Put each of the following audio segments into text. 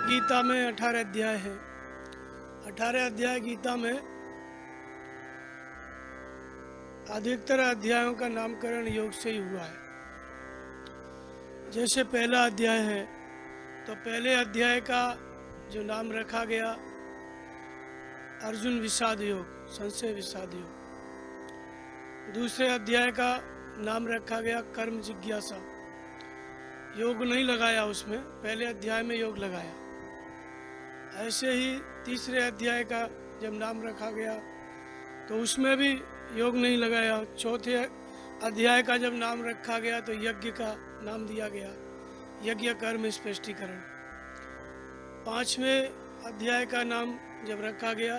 गीता में 18 अध्याय है। 18 अध्याय गीता में अधिकतर अध्यायों का नामकरण योग से ही हुआ है। जैसे पहला अध्याय है तो पहले अध्याय का जो नाम रखा गया अर्जुन विषाद योग, संशय विषाद योग। दूसरे अध्याय का नाम रखा गया कर्म जिज्ञासा। योग नहीं लगाया उसमें, पहले अध्याय में योग लगाया। ऐसे ही तीसरे अध्याय का जब नाम रखा गया तो उसमें भी योग नहीं लगाया। चौथे अध्याय का जब नाम रखा गया तो यज्ञ का नाम दिया गया, यज्ञ कर्म स्पष्टीकरण। पांचवें अध्याय का नाम जब रखा गया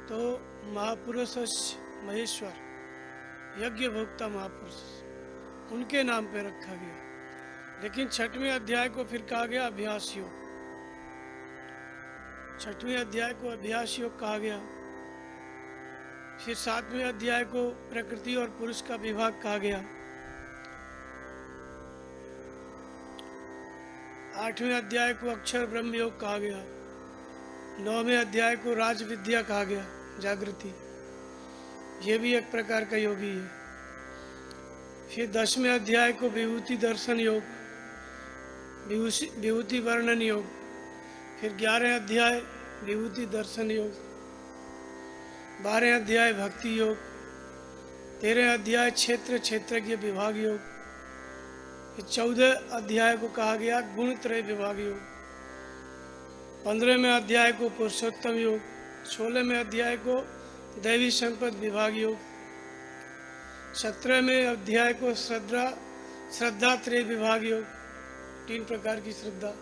तो महापुरुष महेश्वर, यज्ञ भोक्ता महापुरुष, उनके नाम पे रखा गया। लेकिन छठवें अध्याय को फिर कहा गया अभ्यास योग। छठवें अध्याय को अभ्यास योग कहा गया। फिर सातवें अध्याय को प्रकृति और पुरुष का विभाग कहा गया। आठवें अध्याय को अक्षर ब्रह्म योग कहा गया। नौवें अध्याय को राज विद्या कहा गया, जागृति, ये भी एक प्रकार का योग ही है। फिर 10वें अध्याय को विभूति दर्शन योग, विभूति वर्णन योग। फिर 11 अध्याय विभूति दर्शन योग, 12 अध्याय भक्ति योग, 13 अध्याय क्षेत्र क्षेत्रज्ञ विभाग योग। फिर 14 अध्याय को कहा गया गुण त्रय विभाग योग। 15वें अध्याय को पुरुषोत्तम योग। 16वें अध्याय को दैवी संपद विभाग योग। 17वें अध्याय को श्रद्धा त्रय विभाग योग, 3 प्रकार की श्रद्धा।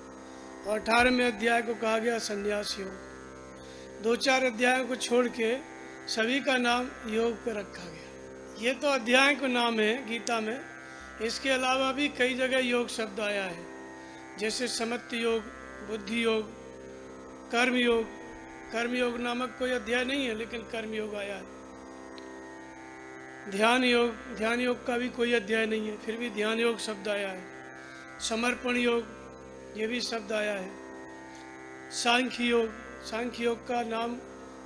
और 18वें अध्याय को कहा गया संन्यास योग। 2-4 अध्यायों को छोड़ के सभी का नाम योग पे रखा गया। ये तो अध्याय का नाम है गीता में। इसके अलावा भी कई जगह योग शब्द आया है, जैसे समत्व योग, बुद्धि योग, कर्म योग। कर्म योग नामक कोई अध्याय नहीं है, लेकिन कर्म योग आया है। ध्यान योग, ध्यान योग का भी कोई अध्याय नहीं है, फिर भी ध्यान योग शब्द आया है। समर्पण योग, ये भी शब्द आया है। सांख्य योग, सांख्य योग का नाम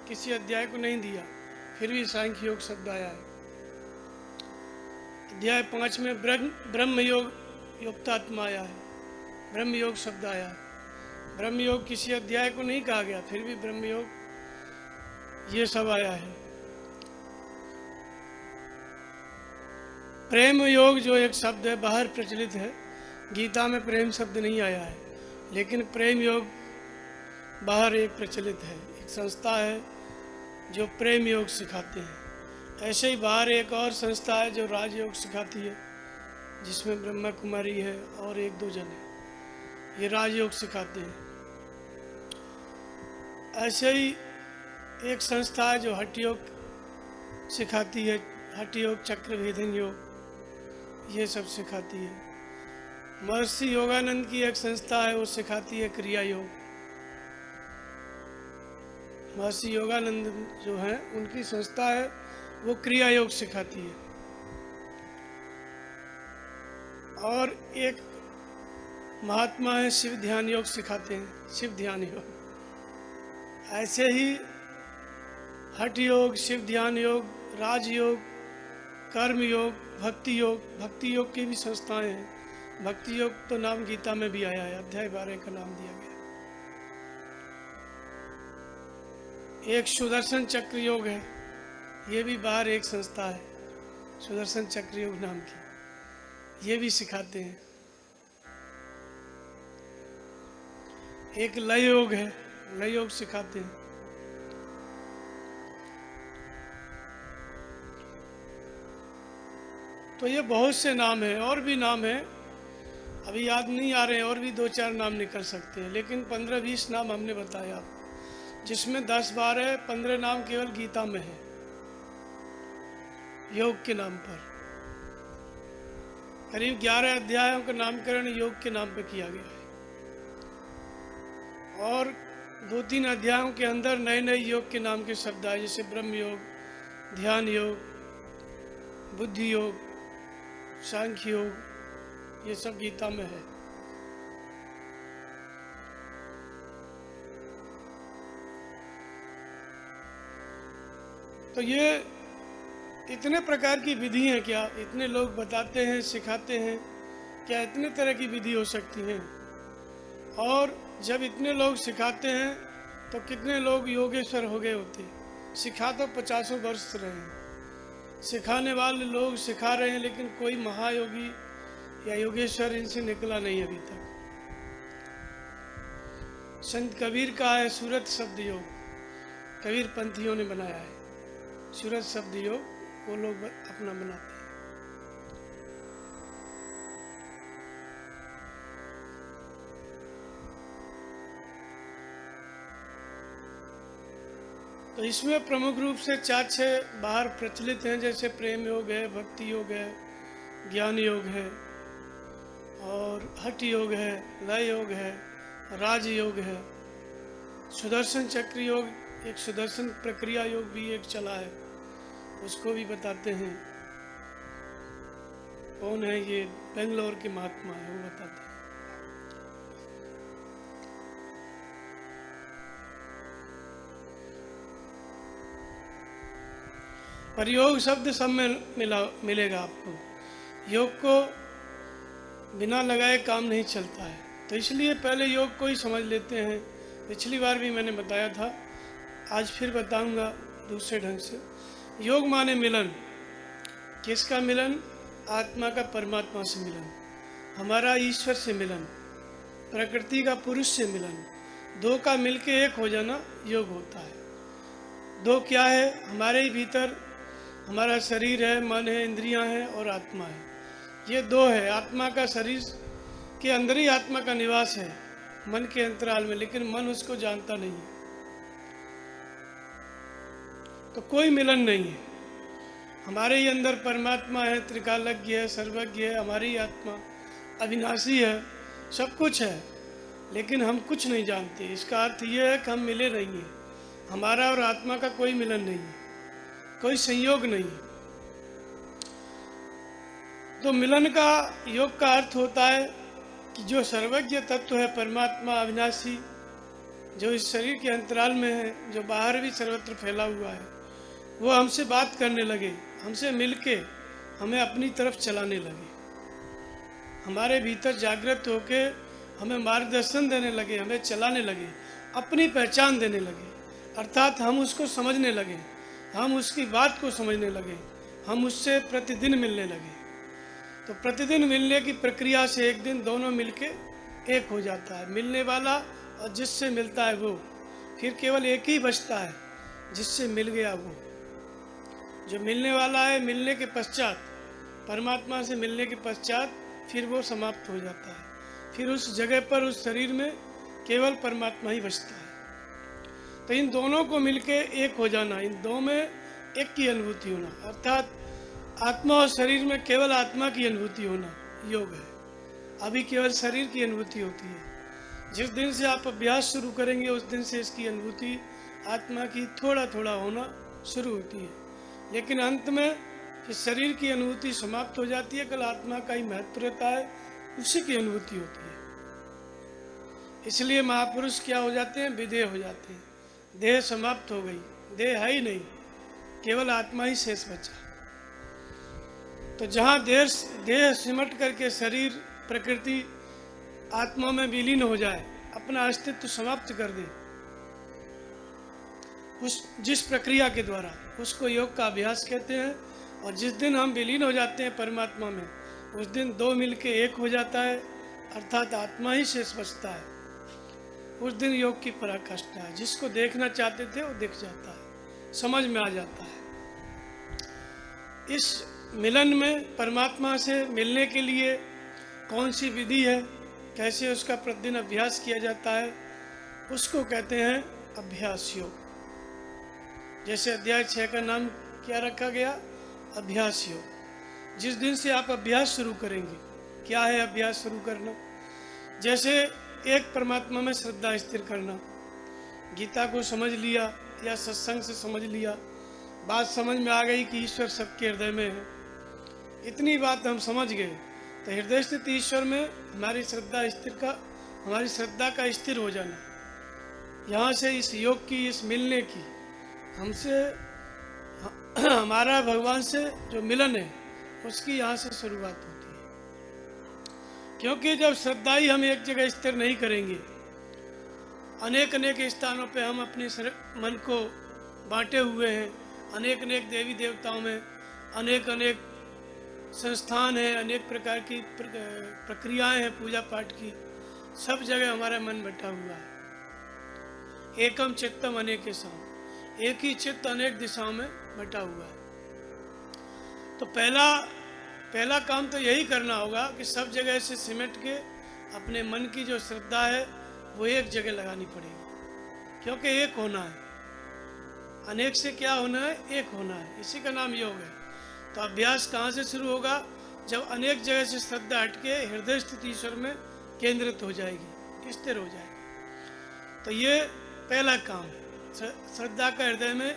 किसी अध्याय को नहीं दिया, फिर भी सांख्य योग शब्द आया है। अध्याय 5 में ब्रह्म योग, युक्तात्मा आया है, ब्रह्म योग शब्द आया है। ब्रह्म योग किसी अध्याय को नहीं कहा गया, फिर भी ब्रह्म योग ये सब आया है। प्रेम योग जो एक शब्द है बाहर प्रचलित है, गीता में प्रेम शब्द नहीं आया है, लेकिन प्रेम योग बाहर एक प्रचलित है। एक संस्था है जो प्रेम योग सिखाते हैं। ऐसे ही बाहर एक और संस्था है जो राजयोग सिखाती है, जिसमें ब्रह्मा कुमारी है और 1-2 जन है, ये राजयोग सिखाते हैं। ऐसे ही एक संस्था है जो हठ योग सिखाती है, हठ योग, चक्र भेदन योग, ये सब सिखाती है। महर्षि योगानंद की एक संस्था है, वो सिखाती है क्रिया योग। महर्षि योगानंद जो है उनकी संस्था है, वो क्रिया योग सिखाती है। और एक महात्मा है शिव ध्यान योग सिखाते हैं, शिव ध्यान योग। ऐसे ही हठ योग, शिव ध्यान योग, राजयोग, कर्म योग, भक्ति योग, भक्ति योग की भी संस्थाएं हैं। भक्ति योग तो नाम गीता में भी आया है, अध्याय 12 का नाम दिया गया। एक सुदर्शन चक्र योग है, ये भी बाहर एक संस्था है, सुदर्शन चक्र योग नाम की, ये भी सिखाते हैं। एक लय योग है, लय योग सिखाते हैं। तो ये बहुत से नाम हैं, और भी नाम हैं, अभी याद नहीं आ रहे हैं, और भी 2-4 नाम निकल सकते हैं, लेकिन 15-20 नाम हमने बताया आपको, जिसमें 10-12-15 नाम केवल गीता में है योग के नाम पर। करीब 11 अध्यायों का नामकरण योग के नाम पे किया गया है, और 2-3 अध्यायों के अंदर नए नए योग के नाम के शब्द आए, जैसे ब्रह्म योग, ध्यान योग, बुद्धि योग, सांख्य योग, ये सब गीता में है। तो ये इतने प्रकार की विधि हैं क्या? इतने लोग बताते हैं, सिखाते हैं, क्या इतने तरह की विधि हो सकती हैं? और जब इतने लोग सिखाते हैं तो कितने लोग योगेश्वर हो गए होते? सिखा तो 50 वर्ष रहे हैं, सिखाने वाले लोग सिखा रहे हैं, लेकिन कोई महायोगी या योगेश्वर इनसे निकला नहीं अभी तक। संत कबीर का है सूरत शब्द योग, कबीर पंथियों ने बनाया है सूरत शब्द योग, वो लोग अपना बनाते हैं। तो इसमें प्रमुख रूप से 4-6 बाहर प्रचलित हैं, जैसे प्रेम योग है, भक्ति योग है, ज्ञान योग है, और हठ योग है, लय योग है, राज योग है, सुदर्शन चक्र योग, एक सुदर्शन प्रक्रिया योग भी एक चला है, उसको भी बताते हैं। कौन है ये? बेंगलोर के महात्मा है, वो बताते हैं। पर योग शब्द सब में मिलेगा आपको। योग को बिना लगाए काम नहीं चलता है, तो इसलिए पहले योग को ही समझ लेते हैं। पिछली बार भी मैंने बताया था, आज फिर बताऊंगा दूसरे ढंग से। योग माने मिलन। किसका मिलन? आत्मा का परमात्मा से मिलन, हमारा ईश्वर से मिलन, प्रकृति का पुरुष से मिलन। दो का मिलके एक हो जाना योग होता है। दो क्या है? हमारे ही भीतर हमारा शरीर है, मन है, इंद्रियां हैं और आत्मा है। ये दो है। आत्मा का शरीर के अंदर ही आत्मा का निवास है, मन के अंतराल में, लेकिन मन उसको जानता नहीं है, तो कोई मिलन नहीं है। हमारे ही अंदर परमात्मा है, त्रिकालज्ञ है, सर्वज्ञ है, हमारी आत्मा अविनाशी है, सब कुछ है, लेकिन हम कुछ नहीं जानते। इसका अर्थ यह है कि हम मिले नहीं हैं। हमारा और आत्मा का कोई मिलन नहीं है, कोई संयोग नहीं है। तो मिलन का, योग का अर्थ होता है कि जो सर्वज्ञ तत्व है, परमात्मा अविनाशी, जो इस शरीर के अंतराल में है, जो बाहर भी सर्वत्र फैला हुआ है, वो हमसे बात करने लगे, हमसे मिलके हमें अपनी तरफ चलाने लगे, हमारे भीतर जागृत होके हमें मार्गदर्शन देने लगे, हमें चलाने लगे, अपनी पहचान देने लगे, अर्थात हम उसको समझने लगे, हम उसकी बात को समझने लगे, हम उससे प्रतिदिन मिलने लगे। तो प्रतिदिन मिलने की प्रक्रिया से एक दिन दोनों मिलके एक हो जाता है। मिलने वाला और जिससे मिलता है वो, फिर केवल एक ही बचता है, जिससे मिल गया वो। जो मिलने वाला है, मिलने के पश्चात, परमात्मा से मिलने के पश्चात फिर वो समाप्त हो जाता है। फिर उस जगह पर, उस शरीर में केवल परमात्मा ही बचता है। तो इन दोनों को मिलके एक हो जाना, इन दो में एक की अनुभूति होना, अर्थात आत्मा और शरीर में केवल आत्मा की अनुभूति होना योग है। अभी केवल शरीर की अनुभूति होती है। जिस दिन से आप अभ्यास शुरू करेंगे, उस दिन से इसकी अनुभूति आत्मा की थोड़ा थोड़ा होना शुरू होती है, लेकिन अंत में इस शरीर की अनुभूति समाप्त हो जाती है। कल आत्मा का ही महत्व रहता है, उसी की अनुभूति होती है। इसलिए महापुरुष क्या हो जाते हैं? विदेह हो जाते हैं। देह समाप्त हो गई, देह है ही नहीं, केवल आत्मा ही शेष बचा। तो जहाँ देह सिमट करके शरीर, प्रकृति आत्मा में विलीन हो जाए, अपना अस्तित्व समाप्त कर दे, उस जिस प्रक्रिया के द्वारा, उसको योग का अभ्यास कहते हैं। और जिस दिन हम विलीन हो जाते हैं परमात्मा में, उस दिन दो मिलके एक हो जाता है, अर्थात आत्मा ही शेष बचता है। उस दिन योग की पराकाष्ठा है। जिसको देखना चाहते थे वो दिख जाता है, समझ में आ जाता है। इस मिलन में, परमात्मा से मिलने के लिए कौन सी विधि है, कैसे उसका प्रतिदिन अभ्यास किया जाता है, उसको कहते हैं अभ्यास योग। जैसे अध्याय 6 का नाम क्या रखा गया? अभ्यास योग। जिस दिन से आप अभ्यास शुरू करेंगे, क्या है अभ्यास शुरू करना? जैसे एक परमात्मा में श्रद्धा स्थिर करना। गीता को समझ लिया या सत्संग से समझ लिया, बात समझ में आ गई कि ईश्वर सबके हृदय में है, इतनी बात हम समझ गए, तो हृदय स्थित ईश्वर में हमारी श्रद्धा का स्थिर हो जाना। यहाँ से इस योग की, इस मिलने की, हमसे हमारा भगवान से जो मिलन है उसकी यहाँ से शुरुआत होती है। क्योंकि जब श्रद्धा ही हम एक जगह स्थिर नहीं करेंगे, अनेक अनेक स्थानों पे हम अपने मन को बांटे हुए हैं, अनेक अनेक देवी देवताओं में अनेक अनेक संस्थान हैं, अनेक प्रकार की प्रक्रियाएं हैं पूजा पाठ की, सब जगह हमारा मन बटा हुआ है। एकम चित्तम अनेकेषाम्, एक ही चित्त अनेक दिशाओं में बटा हुआ है। तो पहला काम तो यही करना होगा कि सब जगह से सिमट के अपने मन की जो श्रद्धा है वो एक जगह लगानी पड़ेगी, क्योंकि एक होना है। अनेक से क्या होना है? एक होना है। इसी का नाम योग है। तो अभ्यास कहाँ से शुरू होगा? जब अनेक जगह से श्रद्धा हटके हृदय स्थित ईश्वर में केंद्रित हो जाएगी, स्थिर हो जाएगी। तो ये पहला काम है, श्रद्धा का हृदय में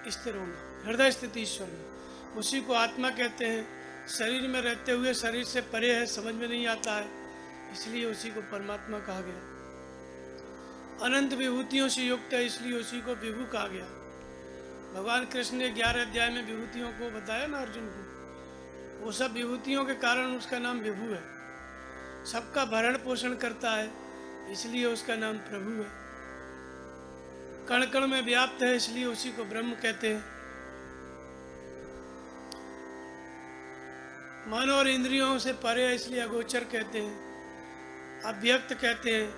स्थिर होना, हृदय स्थित ईश्वर में। उसी को आत्मा कहते हैं। शरीर में रहते हुए शरीर से परे है, समझ में नहीं आता है, इसलिए उसी को परमात्मा कहा गया। अनंत विभूतियों से युक्त है, इसलिए उसी को विभू कहा गया। भगवान कृष्ण ने 11 अध्याय में विभूतियों को बताया ना अर्जुन को, वो सब विभूतियों के कारण उसका नाम विभू है। सबका भरण पोषण करता है, इसलिए उसका नाम प्रभु है। कण कण में व्याप्त है, इसलिए उसी को ब्रह्म कहते हैं। मन और इंद्रियों से परे है, इसलिए अगोचर कहते हैं। अव्यक्त कहते हैं,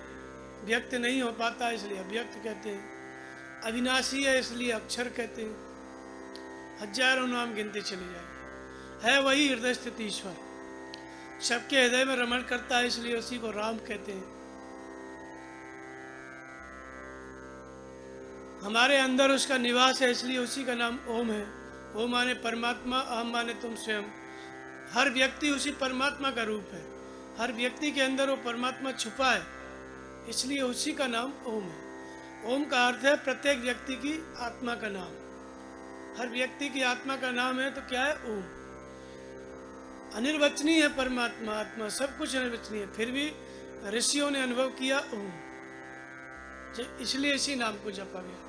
व्यक्त नहीं हो पाता इसलिए अव्यक्त कहते हैं। अविनाशी है इसलिए अक्षर कहते हैं। हजारों नाम गिनते चले जाएंगे। है वही हृदय स्थित ईश्वर, सबके हृदय में रमण करता है, इसलिए उसी को राम कहते हैं। हमारे अंदर उसका निवास है, इसलिए उसी का नाम ओम है। ओम माने परमात्मा, अहम माने तुम स्वयं। हर व्यक्ति उसी परमात्मा का रूप है। हर व्यक्ति के अंदर वो परमात्मा छुपा है, इसलिए उसी का नाम ओम है। ओम का अर्थ है प्रत्येक व्यक्ति की आत्मा का नाम। हर व्यक्ति की आत्मा का नाम है, तो क्या है? ओम। अनिर्वचनीय है परमात्मा, आत्मा सब कुछ अनिर्वचनीय है, फिर भी ऋषियों ने अनुभव किया ओम, इसलिए इसी नाम को जपा गया।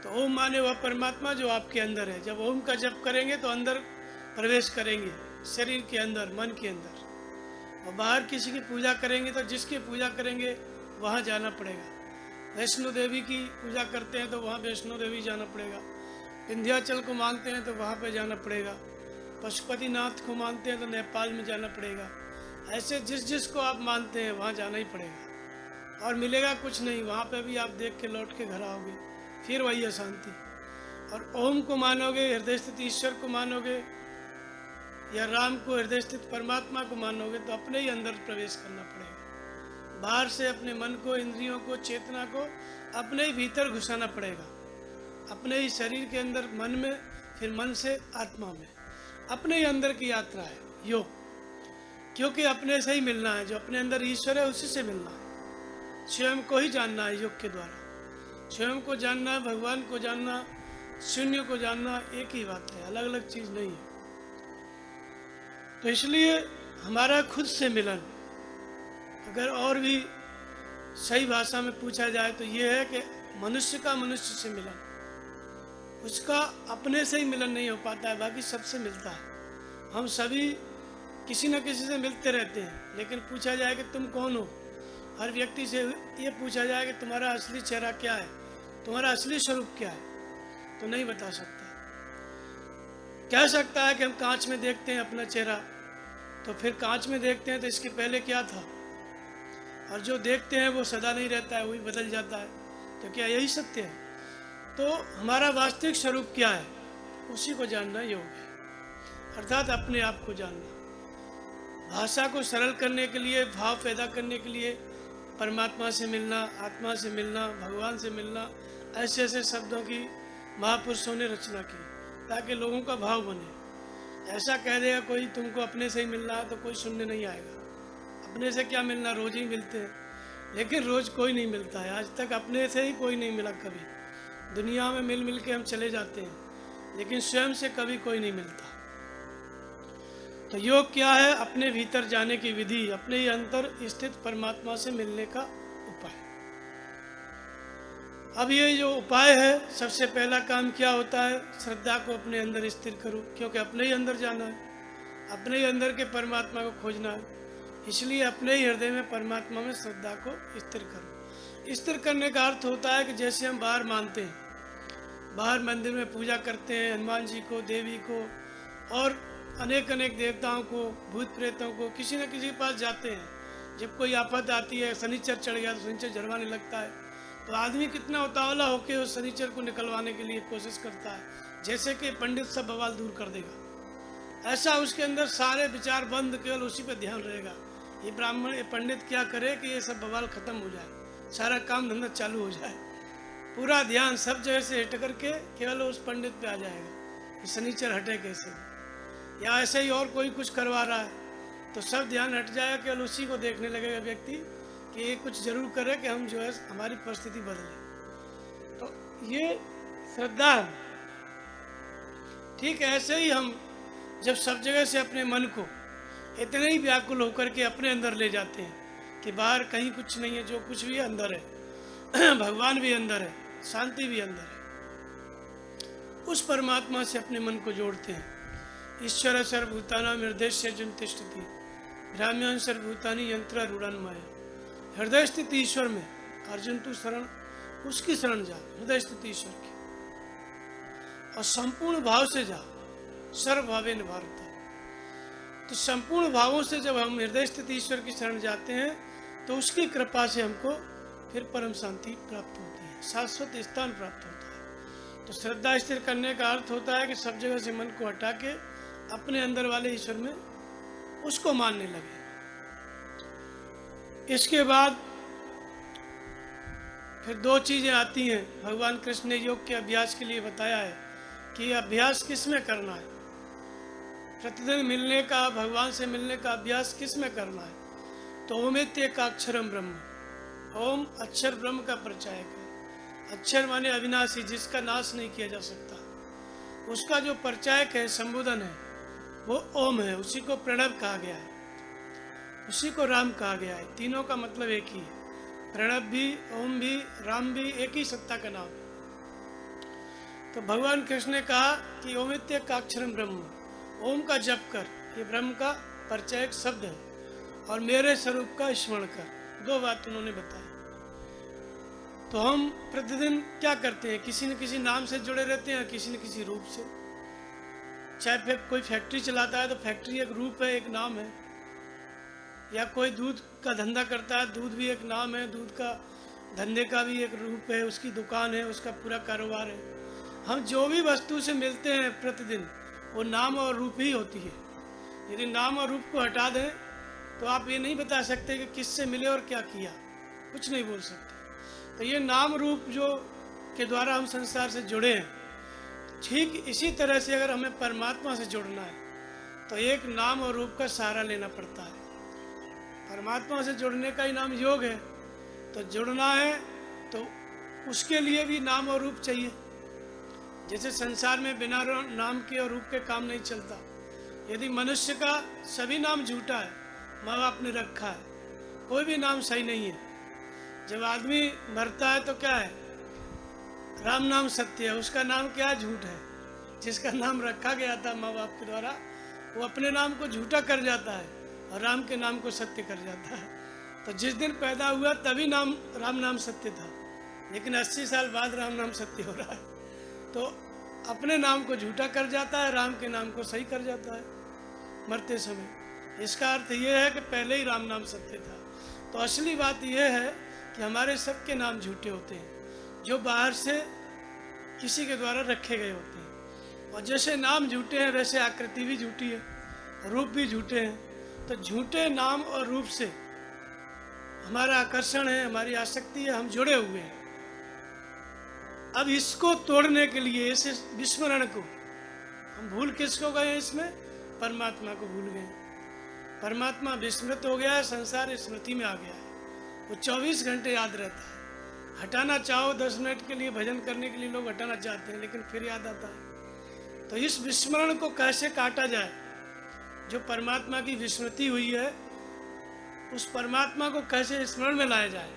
तो ओम माने वह परमात्मा जो आपके अंदर है। जब ओम का जप करेंगे तो अंदर प्रवेश करेंगे, शरीर के अंदर, मन के अंदर। और बाहर किसी की पूजा करेंगे तो जिसकी पूजा करेंगे वहाँ जाना पड़ेगा। वैष्णो देवी की पूजा करते हैं तो वहाँ वैष्णो देवी जाना पड़ेगा। विंध्याचल को मानते हैं तो वहाँ पे जाना पड़ेगा। पशुपतिनाथ को मानते हैं तो नेपाल में जाना पड़ेगा। ऐसे जिस जिस को आप मानते हैं वहाँ जाना ही पड़ेगा। और मिलेगा कुछ नहीं, वहाँ पे भी आप देख के लौट के घर आओगे, फिर वही अशांति। और ओम को मानोगे, हृदय स्थित ईश्वर को मानोगे, या राम को, हृदय स्थित परमात्मा को मानोगे, तो अपने ही अंदर प्रवेश करना पड़ेगा। बाहर से अपने मन को, इंद्रियों को, चेतना को अपने ही भीतर घुसाना पड़ेगा। अपने ही शरीर के अंदर मन में, फिर मन से आत्मा में, अपने ही अंदर की यात्रा है योग। क्योंकि अपने से ही मिलना है, जो अपने अंदर ईश्वर है उसी से मिलना है। स्वयं को ही जानना है योग के द्वारा। स्वयं को जानना, भगवान को जानना, शून्य को जानना एक ही बात है, अलग अलग चीज नहीं है। तो इसलिए हमारा खुद से मिलन, अगर और भी सही भाषा में पूछा जाए तो ये है कि मनुष्य का मनुष्य से मिलन। उसका अपने से ही मिलन नहीं हो पाता है, बाकी सबसे मिलता है। हम सभी किसी न किसी से मिलते रहते हैं, लेकिन पूछा जाए कि तुम कौन हो, हर व्यक्ति से ये पूछा जाए कि तुम्हारा असली चेहरा क्या है, तुम्हारा असली स्वरूप क्या है, तो नहीं बता सकता। कह सकता है कि हम कांच में देखते हैं अपना चेहरा, तो फिर कांच में देखते हैं तो इसके पहले क्या था? और जो देखते हैं वो सदा नहीं रहता है, वही बदल जाता है। तो क्या यही सत्य है? तो हमारा वास्तविक स्वरूप क्या है, उसी को जानना योग है, अर्थात अपने आप को जानना। भाषा को सरल करने के लिए, भाव पैदा करने के लिए परमात्मा से मिलना, आत्मा से मिलना, भगवान से मिलना, ऐसे ऐसे शब्दों की महापुरुषों ने रचना की ताकि लोगों का भाव बने। ऐसा कह देगा कोई तुमको अपने से ही मिलना है तो कोई सुनने नहीं आएगा। अपने से क्या मिलना, रोज ही मिलते हैं, लेकिन रोज कोई नहीं मिलता है। आज तक अपने से ही कोई नहीं मिला कभी। दुनिया में मिल मिल के हम चले जाते हैं, लेकिन स्वयं से कभी कोई नहीं मिलता। तो योग क्या है? अपने भीतर जाने की विधि, अपने ही अंतर स्थित परमात्मा से मिलने का उपाय। अब ये जो उपाय है, सबसे पहला काम क्या होता है, श्रद्धा को अपने अंदर स्थिर करो, क्योंकि अपने ही अंदर जाना है, अपने ही अंदर के परमात्मा को खोजना है। इसलिए अपने ही हृदय में परमात्मा में श्रद्धा को स्थिर करो। स्थिर करने का अर्थ होता है कि जैसे हम बाहर मानते हैं, बाहर मंदिर में पूजा करते हैं हनुमान जी को, देवी को और अनेक अनेक देवताओं को, भूत प्रेतों को, किसी न किसी के पास जाते हैं। जब कोई आफत आती है, शनिचर चढ़ गया तो शनिचर झड़वाने लगता है, तो आदमी कितना उतावला होकर उस शनिचर को निकलवाने के लिए कोशिश करता है, जैसे कि पंडित सब बवाल दूर कर देगा। ऐसा उसके अंदर सारे विचार बंद, केवल उसी पे ध्यान रहेगा। ये ब्राह्मण, ये पंडित क्या करे कि ये सब बवाल खत्म हो जाए, सारा काम धंधा चालू हो जाए। पूरा ध्यान सब जगह से हट करके केवल उस पंडित पे आ जाएगा कि शनिचर हटे कैसे, या ऐसे ही और कोई कुछ करवा रहा है तो सब ध्यान हट जाएगा, केवल उसी को देखने लगेगा व्यक्ति कि ये कुछ जरूर करे कि हम जो है हमारी परिस्थिति बदले। तो ये श्रद्धा है। ठीक ऐसे ही हम जब सब जगह से अपने मन को इतने ही व्याकुल होकर के अपने अंदर ले जाते हैं कि बाहर कहीं कुछ नहीं है, जो कुछ भी अंदर है भगवान भी अंदर है, शांति भी अंदर है, उस परमात्मा से अपने मन को जोड़ते हैं। ईश्वर सर्वभूतानां हृदयस्य अर्जुन तिष्ठति भ्राम्यान् सर्वभूतानि यंत्र रूढ़ान् माया। हृदय स्थित ईश्वर में अर्जुन तू शरण, उसकी शरण जा, हृदय स्थित ईश्वर की, और संपूर्ण भाव से जा, सर्वभावेन भारत। तो संपूर्ण भावों से जब हम हृदय स्थित ईश्वर की शरण जाते हैं तो उसकी कृपा से हमको फिर परम शांति प्राप्त होती है, शाश्वत स्थान प्राप्त होता है। तो श्रद्धा स्थिर करने का अर्थ होता है कि सब जगह से मन को हटा के अपने अंदर वाले ईश्वर में उसको मानने लगे। इसके बाद फिर दो चीजें आती हैं। भगवान कृष्ण ने योग के अभ्यास के लिए बताया है कि अभ्यास किस में करना है, प्रतिदिन मिलने का, भगवान से मिलने का अभ्यास किस में करना है। तो ओमेत्येकाक्षरम ब्रह्म, ओम अक्षर ब्रह्म का परिचायक है। अक्षर माने अविनाशी, जिसका नाश नहीं किया जा सकता, उसका जो परिचायक है, संबोधन है, वो ओम है। उसी को प्रणव कहा गया है, उसी को राम कहा गया है। तीनों का मतलब एक ही है, प्रणव भी, ओम भी, राम भी, एक ही सत्ता का नाम है। तो भगवान कृष्ण ने कहा कि ओमेत्येकाक्षरम ब्रह्म, ओम का जप कर, ये ब्रह्म का परिचायक शब्द है, और मेरे स्वरूप का स्मरण कर। दो बात उन्होंने बताई। तो हम प्रतिदिन क्या करते हैं, किसी न किसी नाम से जुड़े रहते हैं, किसी न किसी रूप से। चाहे कोई फैक्ट्री चलाता है तो फैक्ट्री एक रूप है, एक नाम है, या कोई दूध का धंधा करता है, दूध भी एक नाम है, दूध का धंधे का भी एक रूप है, उसकी दुकान है, उसका पूरा कारोबार है। हम जो भी वस्तु से मिलते हैं प्रतिदिन, वो नाम और रूप ही होती है। यदि नाम और रूप को हटा दें तो आप ये नहीं बता सकते कि किससे मिले और क्या किया, कुछ नहीं बोल सकते। तो ये नाम रूप जो के द्वारा हम संसार से जुड़े हैं, ठीक इसी तरह से अगर हमें परमात्मा से जुड़ना है तो एक नाम और रूप का सहारा लेना पड़ता है। परमात्मा से जुड़ने का ही नाम योग है। तो जुड़ना है तो उसके लिए भी नाम और रूप चाहिए। जैसे संसार में बिना नाम के और रूप के काम नहीं चलता। यदि मनुष्य का सभी नाम झूठा है, माँ बाप ने रखा है, कोई भी नाम सही नहीं है। जब आदमी मरता है तो क्या है, राम नाम सत्य है, उसका नाम क्या है, झूठ है। जिसका नाम रखा गया था माँ बाप के द्वारा, वो अपने नाम को झूठा कर जाता है और राम के नाम को सत्य कर जाता है। तो जिस दिन पैदा हुआ तभी नाम राम नाम सत्य था, लेकिन 80 साल बाद राम नाम सत्य हो रहा है। तो अपने नाम को झूठा कर जाता है, राम के नाम को सही कर जाता है मरते समय। इसका अर्थ ये है कि पहले ही राम नाम सत्य था। तो असली बात यह है कि हमारे सबके नाम झूठे होते हैं, जो बाहर से किसी के द्वारा रखे गए होते हैं। और जैसे नाम झूठे हैं वैसे आकृति भी झूठी है, रूप भी झूठे हैं। तो झूठे नाम और रूप से हमारा आकर्षण है, हमारी आसक्ति है, हम जुड़े हुए हैं। अब इसको तोड़ने के लिए, इस विस्मरण को, हम भूल किसको गए, इसमें परमात्मा को भूल गए। परमात्मा विस्मृत हो गया है, संसार स्मृति में आ गया है। वो 24 घंटे याद रहता है। हटाना चाहो 10 मिनट के लिए, भजन करने के लिए लोग हटाना चाहते हैं, लेकिन फिर याद आता है। तो इस विस्मरण को कैसे काटा जाए, जो परमात्मा की विस्मृति हुई है, उस परमात्मा को कैसे स्मरण में लाया जाए।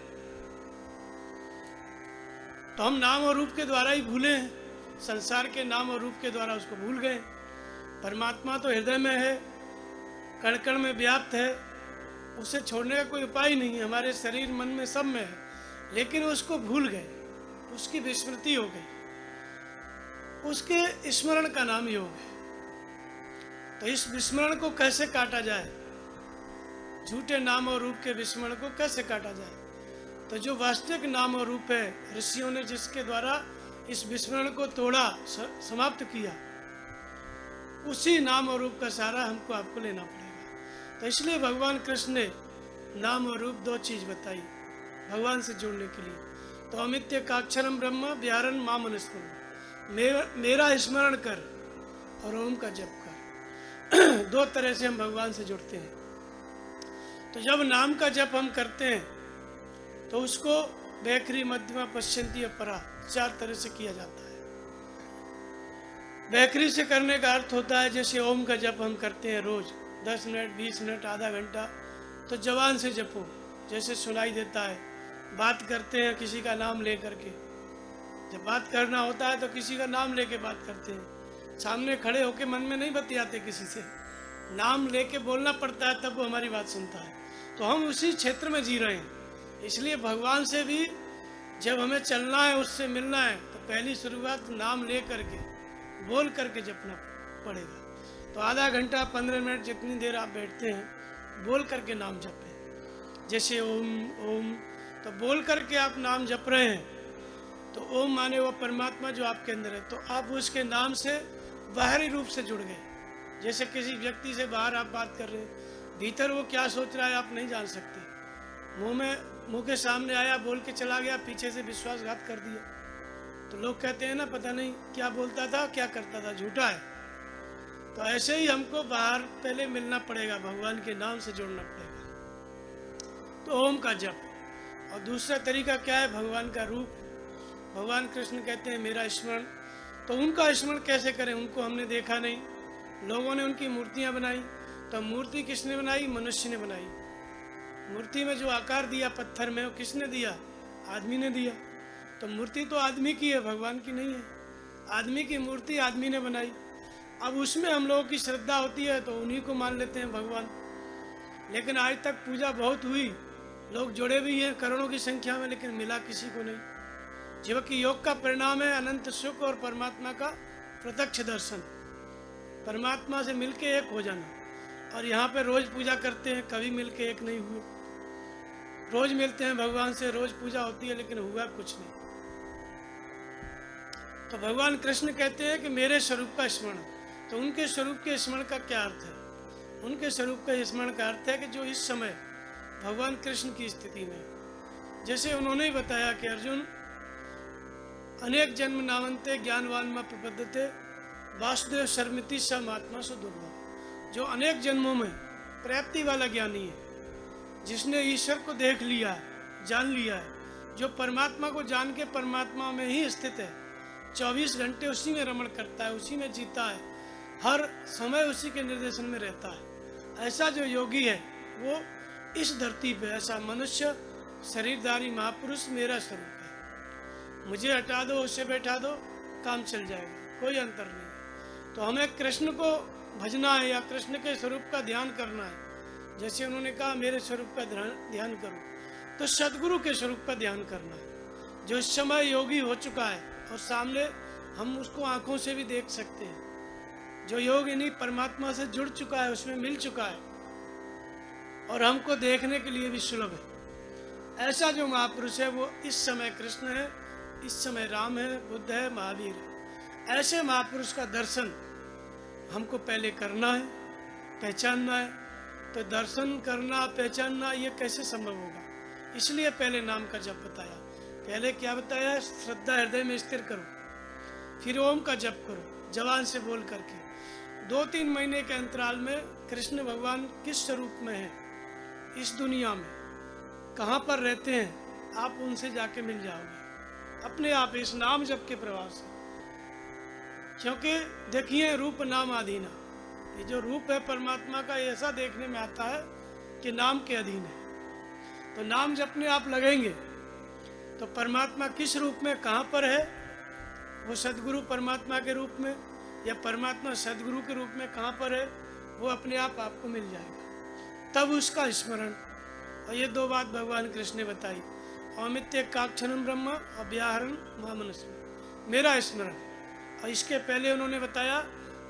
तो हम नाम और रूप के द्वारा ही भूले हैं, संसार के नाम और रूप के द्वारा उसको भूल गए। परमात्मा तो हृदय में है, कण कण में व्याप्त है, उसे छोड़ने का कोई उपाय नहीं है, हमारे शरीर मन में सब में है, लेकिन उसको भूल गए, उसकी विस्मृति हो गई, उसके स्मरण का नाम योग है। तो इस विस्मरण को कैसे काटा जाए, झूठे नाम और रूप के विस्मरण को कैसे काटा जाए? तो जो वास्तविक नाम और रूप है, ऋषियों ने जिसके द्वारा इस विस्मरण को तोड़ा, समाप्त किया, उसी नाम और रूप का सहारा हमको आपको लेना पड़ेगा। तो इसलिए भगवान कृष्ण ने नाम और रूप दो चीज बताई भगवान से जुड़ने के लिए। तो अमित्य काक्षरम ब्रह्म व्याहरन माम अनुस्मरण, मेरा स्मरण कर और ओम का जप कर। दो तरह से हम भगवान से जुड़ते हैं। तो जब नाम का जप हम करते हैं तो उसको वैखरी, मध्यमा, पश्चिंती और परा 4 तरह से किया जाता है। वैखरी से करने का अर्थ होता है जैसे ओम का जप हम करते हैं रोज 10 मिनट, 20 मिनट, आधा घंटा, तो जबान से जपो, जैसे सुनाई देता है। बात करते हैं किसी का नाम ले करके, जब बात करना होता है तो किसी का नाम लेके बात करते हैं, सामने खड़े होके मन में नहीं बतियाते किसी से, नाम लेके बोलना पड़ता है, तब वो हमारी बात सुनता है। तो हम उसी क्षेत्र में जी रहे हैं। इसलिए भगवान से भी जब हमें चलना है, उससे मिलना है, तो पहली शुरुआत नाम ले करके, बोल करके जपना पड़ेगा। तो आधा घंटा, 15 मिनट, जितनी देर आप बैठते हैं, बोल करके नाम जपें। जैसे ओम ओम, तो बोल करके आप नाम जप रहे हैं, तो ओम माने वो परमात्मा जो आपके अंदर है, तो आप उसके नाम से बाहरी रूप से जुड़ गए। जैसे किसी व्यक्ति से बाहर आप बात कर रहे हैं, भीतर वो क्या सोच रहा है आप नहीं जान सकते। मुंह के सामने आया, बोल के चला गया, पीछे से विश्वासघात कर दिया, तो लोग कहते हैं ना, पता नहीं क्या बोलता था, क्या करता था, झूठा है। तो ऐसे ही हमको बाहर पहले मिलना पड़ेगा, भगवान के नाम से जोड़ना पड़ेगा। तो ओम का जप। और दूसरा तरीका क्या है, भगवान का रूप। भगवान कृष्ण कहते हैं मेरा स्मरण। तो उनका स्मरण कैसे करें, उनको हमने देखा नहीं, लोगों ने उनकी मूर्तियां बनाई। तो मूर्ति किसने बनाई? मनुष्य ने बनाई। मूर्ति में जो आकार दिया पत्थर में, वो किसने दिया? आदमी ने दिया। तो मूर्ति तो आदमी की है, भगवान की नहीं है। आदमी की मूर्ति आदमी ने बनाई। अब उसमें हम लोगों की श्रद्धा होती है तो उन्हीं को मान लेते हैं भगवान। लेकिन आज तक पूजा बहुत हुई, लोग जुड़े भी हैं करोड़ों की संख्या में, लेकिन मिला किसी को नहीं। जबकि योग का परिणाम है अनंत सुख और परमात्मा का प्रत्यक्ष दर्शन, परमात्मा से मिलके एक हो जाना। और यहाँ पे रोज पूजा करते हैं, कभी मिलके एक नहीं हुए। रोज मिलते हैं भगवान से, रोज पूजा होती है, लेकिन हुआ कुछ नहीं। तो भगवान कृष्ण कहते हैं कि मेरे स्वरूप का स्मरण। तो उनके स्वरूप के स्मरण का क्या अर्थ है? उनके स्वरूप का स्मरण का अर्थ है कि जो इस समय भगवान कृष्ण की स्थिति में, जैसे उन्होंने ही बताया कि अर्जुन अनेक जन्म नामंते ज्ञानवान में प्रपद्यते वासुदेव शर्मिति स महात्मा सो दुर्लभ। जो अनेक जन्मों में प्राप्ति वाला ज्ञानी है, जिसने ईश्वर को देख लिया है, जान लिया है, जो परमात्मा को जान के परमात्मा में ही स्थित है, 24 घंटे उसी में रमण करता है, उसी में जीता है, हर समय उसी के निर्देशन में रहता है, ऐसा जो योगी है वो इस धरती पे, ऐसा मनुष्य शरीरधारी महापुरुष मेरा स्वरूप है। मुझे हटा दो, उसे बैठा दो, काम चल जाएगा, कोई अंतर नहीं। तो हमें कृष्ण को भजना है या कृष्ण के स्वरूप का ध्यान करना है। जैसे उन्होंने कहा मेरे स्वरूप का ध्यान करो, तो सदगुरु के स्वरूप का ध्यान करना है, जो इस समय योगी हो चुका है और सामने हम उसको आंखों से भी देख सकते हैं। जो योग इन्हीं परमात्मा से जुड़ चुका है, उसमें मिल चुका है और हमको देखने के लिए भी सुलभ है। ऐसा जो महापुरुष है वो इस समय कृष्ण है, इस समय राम है, बुद्ध है, महावीर है। ऐसे महापुरुष का दर्शन हमको पहले करना है, पहचानना है। तो दर्शन करना, पहचानना, ये कैसे संभव होगा? इसलिए पहले नाम का जप बताया। पहले क्या बताया? श्रद्धा हृदय में स्थिर करो, फिर ओम का जप करो, जबान से बोल करके। 2-3 महीने के अंतराल में कृष्ण भगवान किस स्वरूप में है इस दुनिया में, कहाँ पर रहते हैं, आप उनसे जाके मिल जाओगे अपने आप इस नाम जप के प्रभाव से। क्योंकि देखिए रूप नाम अधीना, ये जो रूप है परमात्मा का, ऐसा देखने में आता है कि नाम के अधीन है। तो नाम जपने आप लगेंगे तो परमात्मा किस रूप में कहाँ पर है, वो सदगुरु परमात्मा के रूप में या परमात्मा सदगुरु के रूप में कहाँ पर है, वो अपने आप आपको मिल जाएगा। तब उसका स्मरण। और ये दो बात भगवान कृष्ण ने बताई, औमित्य काक्षणम ब्रह्म अव्याहरण महामनस्मरण, मेरा स्मरण। और इसके पहले उन्होंने बताया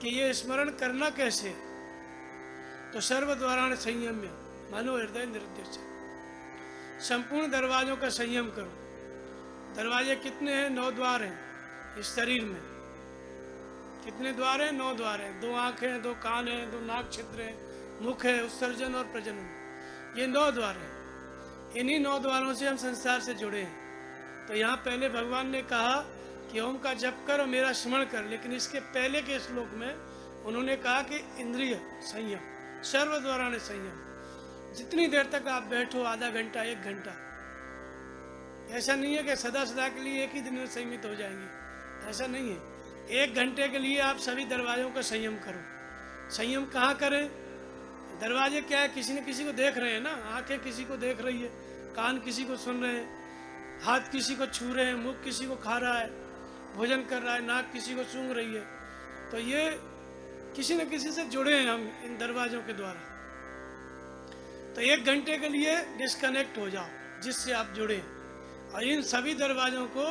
कि ये स्मरण करना कैसे, तो सर्वद्वाराण संयम्य मनो हृदय निरुद्देश्य, संपूर्ण दरवाजों का संयम करो। दरवाजे कितने हैं? 9 द्वार हैं इस शरीर में। कितने द्वार हैं? 9 द्वार हैं। 2 आंखें हैं, 2 कान हैं, 2 नाक छिद्र हैं, मुख है, उत्सर्जन और प्रजनन, ये 9 द्वार हैं। इन्हीं 9 द्वारों से हम संसार से जुड़े हैं। तो यहाँ पहले भगवान ने कहा कि ओम का जप कर और मेरा स्मरण कर, लेकिन इसके पहले के श्लोक में उन्होंने कहा कि इंद्रिय संयम, सर्वद्वाराण संयम। जितनी देर तक आप बैठो, आधा घंटा, 1 घंटा, ऐसा नहीं है कि सदा सदा के लिए एक ही दिन में संयमित हो जाएंगे, ऐसा नहीं है। 1 घंटे के लिए आप सभी दरवाजों का संयम करो। संयम कहाँ करें? दरवाजे क्या है, किसी न किसी को देख रहे हैं ना, आंखें किसी को देख रही है, कान किसी को सुन रहे हैं, हाथ किसी को छू रहे हैं, मुख किसी को खा रहा है, भोजन कर रहा है, नाक किसी को सूंघ रही है। तो ये किसी न किसी से जुड़े हैं हम इन दरवाजों के द्वारा। तो 1 घंटे के लिए डिस्कनेक्ट हो जाओ जिससे आप जुड़े हैं, और इन सभी दरवाजों को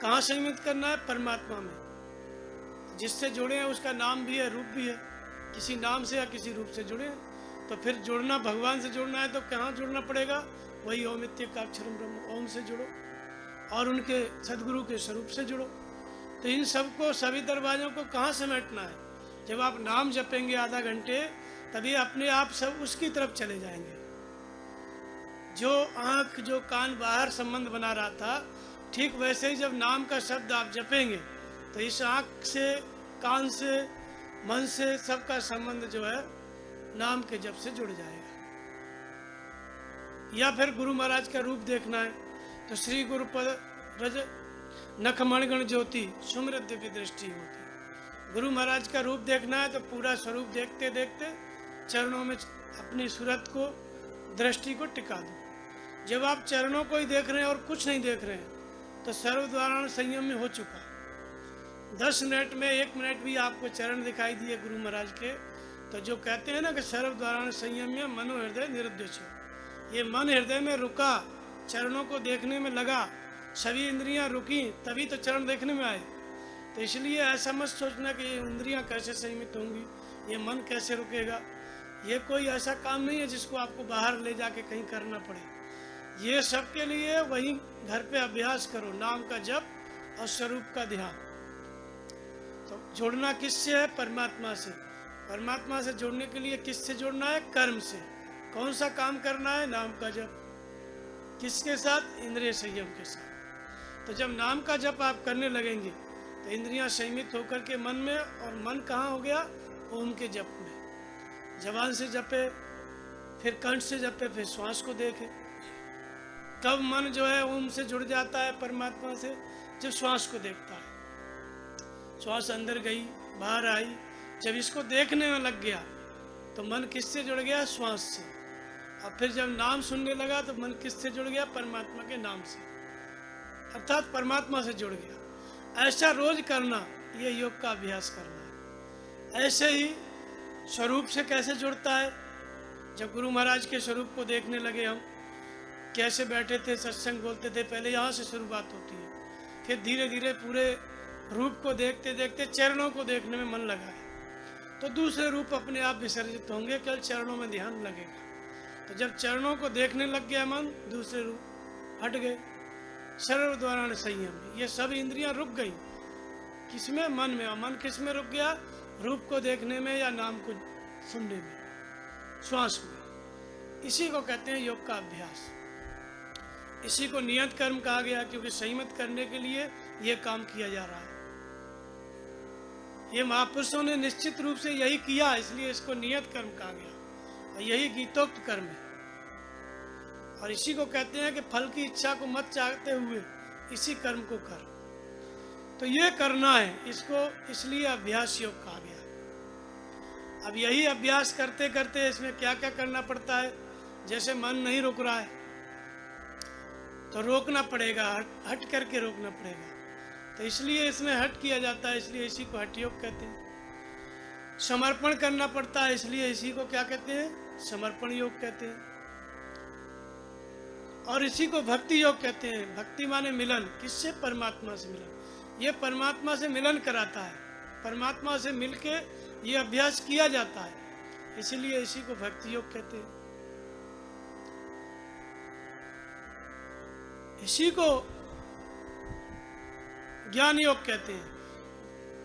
कहाँ संयमित करना है? परमात्मा में। जिससे जुड़े हैं उसका नाम भी है, रूप भी है, किसी नाम से या किसी रूप से जुड़े हैं। तो फिर जुड़ना, भगवान से जुड़ना है तो कहाँ जुड़ना पड़ेगा? वही ओमित्य काक्षरम ब्रह्म, ओम से जुड़ो और उनके सदगुरु के स्वरूप से जुड़ो। तो इन सबको, सभी दरवाजों को कहाँ समेटना है? जब आप नाम जपेंगे आधा घंटे, तभी अपने आप सब उसकी तरफ चले जाएंगे। जो आँख, जो कान बाहर संबंध बना रहा था, ठीक वैसे ही जब नाम का शब्द आप जपेंगे तो इस आँख से, कान से, मन से सबका संबंध जो है नाम के जप से जुड़ जाएगा। या फिर गुरु महाराज का रूप देखना है तो श्री गुरुपद रज नखमणगण ज्योति सुमृत दिव्य दृष्टि होती। गुरु महाराज का रूप देखना है तो पूरा स्वरूप देखते देखते चरणों में अपनी सूरत को, दृष्टि को टिका दो। जब आप चरणों को ही देख रहे हैं और कुछ नहीं देख रहे हैं तो सर्वद्वाराण संयम में हो चुका। 10 मिनट में 1 मिनट भी आपको चरण दिखाई दिए गुरु महाराज के, तो जो कहते हैं ना कि सर्वद्वाराण संयम में मनो हृदय निरुद्देश्य, ये मन हृदय में रुका, चरणों को देखने में लगा, सभी इंद्रियां रुकी, तभी तो चरण देखने में आए। तो इसलिए ऐसा मत सोचना कि ये इंद्रियां कैसे संयमित होंगी, ये मन कैसे रुकेगा। ये कोई ऐसा काम नहीं है जिसको आपको बाहर ले जाके कहीं करना पड़े। ये सबके लिए वहीं घर पे अभ्यास करो, नाम का जप और स्वरूप का ध्यान। तो जुड़ना किससे है? परमात्मा से। परमात्मा से जुड़ने के लिए किससे जुड़ना है? कर्म से। कौन सा काम करना है? नाम का जप। किसके साथ? इंद्रिय संयम के साथ। तो जब नाम का जप आप करने लगेंगे तो इंद्रियां संयमित होकर के मन में, और मन कहाँ हो गया? ओम के जप में। जबान से जपे, फिर कंठ से जपे, फिर श्वास को देखे। कब मन जो है ओम से जुड़ जाता है परमात्मा से? जब श्वास को देखता है। श्वास अंदर गई, बाहर आई, जब इसको देखने में लग गया तो मन किससे जुड़ गया? श्वास से। और फिर जब नाम सुनने लगा तो मन किससे जुड़ गया? परमात्मा के नाम से, अर्थात परमात्मा से जुड़ गया। ऐसा रोज करना, ये योग का अभ्यास करना है। ऐसे ही स्वरूप से कैसे जुड़ता है? जब गुरु महाराज के स्वरूप को देखने लगे, हम कैसे बैठे थे, सत्संग बोलते थे, पहले यहाँ से शुरुआत होती है, फिर धीरे धीरे पूरे रूप को देखते देखते चरणों को देखने में मन लगा है, तो दूसरे रूप अपने आप विसर्जित होंगे, केवल चरणों में ध्यान लगेगा। तो जब चरणों को देखने लग गया मन, दूसरे रूप हट गए। सर्वद्वाराण संयम, ये सब इंद्रियां रुक गई। किसमें? मन में। और मन किस में रुक गया? रूप को देखने में या नाम को सुनने में, श्वास में। इसी को कहते हैं योग का अभ्यास। इसी को नियत कर्म कहा गया, क्योंकि संयमित करने के लिए यह काम किया जा रहा है। ये महापुरुषों ने निश्चित रूप से यही किया, इसलिए इसको नियत कर्म कहा गया, और यही गीतोक्त कर्म है। और इसी को कहते हैं कि फल की इच्छा को मत चाहते हुए इसी कर्म को कर। तो ये करना है, इसको इसलिए अभ्यास योग कहा गया। अब यही अभ्यास करते करते इसमें क्या क्या करना पड़ता है? जैसे मन नहीं रुक रहा है, तो रोकना पड़ेगा, हट करके रोकना पड़ेगा। तो इसलिए इसमें हट किया जाता है, इसलिए इसी को हठ योग कहते हैं। समर्पण करना पड़ता है, इसलिए इसी को क्या कहते हैं? समर्पण योग कहते हैं। और इसी को भक्ति योग कहते हैं। भक्ति माने मिलन, किससे? परमात्मा से मिलन। ये परमात्मा से मिलन कराता है, परमात्मा से मिलके ये अभ्यास किया जाता है, इसलिए इसी को भक्ति योग कहते हैं। इसी को ज्ञान योग कहते हैं।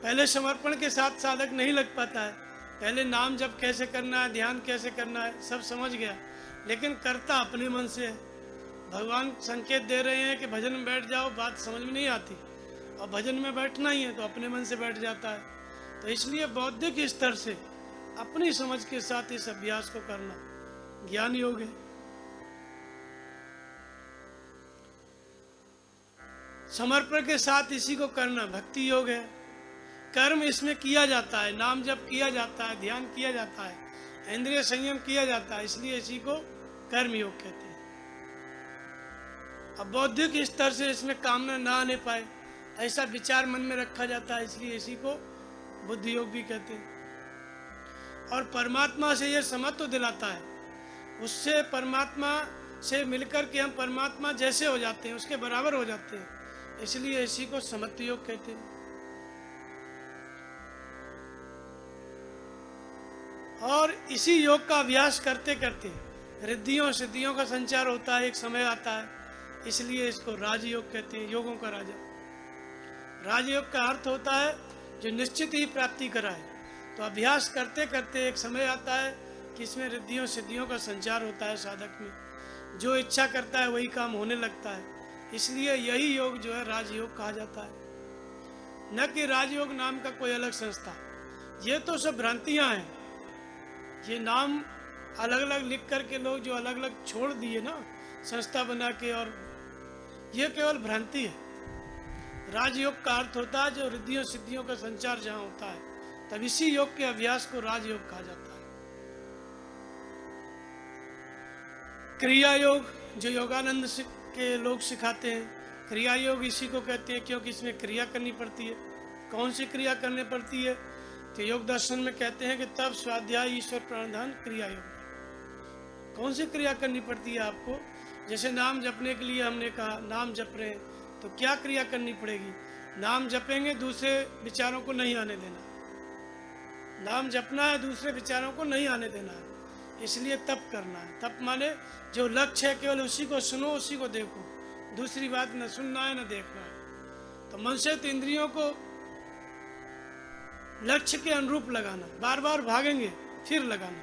पहले समर्पण के साथ साधक नहीं लग पाता है, पहले नाम जप कैसे करना है, ध्यान कैसे करना है, सब समझ गया, लेकिन करता अपने मन से है। भगवान संकेत दे रहे हैं कि भजन में बैठ जाओ, बात समझ में नहीं आती, और भजन में बैठना ही है तो अपने मन से बैठ जाता है। तो इसलिए बौद्धिक स्तर से अपनी समझ के साथ इस अभ्यास को करना ज्ञान योग है। समर्पण के साथ इसी को करना भक्ति योग है। कर्म इसमें किया जाता है, नाम जप किया जाता है, ध्यान किया जाता है, इंद्रिय संयम किया जाता है, इसलिए इसी को कर्म योग कहते हैं। अब बौद्धिक स्तर से इसमें कामना ना आने पाए, ऐसा विचार मन में रखा जाता है, इसलिए इसी को बुद्धि योग भी कहते हैं। और परमात्मा से यह समझ तो दिलाता है, उससे परमात्मा से मिलकर के हम परमात्मा जैसे हो जाते हैं, उसके बराबर हो जाते हैं, इसलिए इसी को समत्व योग कहते हैं। और इसी योग का अभ्यास करते करते रिद्धियों सिद्धियों का संचार होता है, एक समय आता है, इसलिए इसको राजयोग कहते हैं, योगों का राजा। राजयोग का अर्थ होता है जो निश्चित ही प्राप्ति कराए। तो अभ्यास करते करते एक समय आता है कि इसमें रिद्धियों सिद्धियों का संचार होता है साधक में, जो इच्छा करता है वही काम होने लगता है, इसलिए यही योग जो है राजयोग कहा जाता है, न कि राजयोग नाम का कोई अलग संस्था। ये तो सब भ्रांतियां हैं, ये नाम अलग अलग लिख करके लोग जो अलग अलग छोड़ दिए ना संस्था बना के, और ये केवल भ्रांति है। राजयोग का अर्थ होता है जो रिद्धियों सिद्धियों का संचार जहाँ होता है, तब इसी योग के अभ्यास को राजयोग कहा जाता है। क्रिया योग जो योगानंद के लोग सिखाते हैं, क्रिया योग इसी को कहते हैं, क्योंकि इसमें क्रिया करनी पड़ती है। कौन सी क्रिया करनी पड़ती है? तो योग दर्शन में कहते हैं कि तब स्वाध्याय ईश्वर प्राणधान क्रिया योग। कौन सी क्रिया करनी पड़ती है आपको? जैसे नाम जपने के लिए हमने कहा नाम जप रहे हैं, तो क्या क्रिया करनी पड़ेगी? नाम जपेंगे, दूसरे विचारों को नहीं आने देना। नाम जपना है, दूसरे विचारों को नहीं आने देना है, इसलिए तप करना है। तप माने जो लक्ष्य है केवल उसी को सुनो, उसी को देखो, दूसरी बात न सुनना है न देखना है। तो मन से तो इंद्रियों को लक्ष्य के अनुरूप लगाना, बार बार भागेंगे फिर लगाना,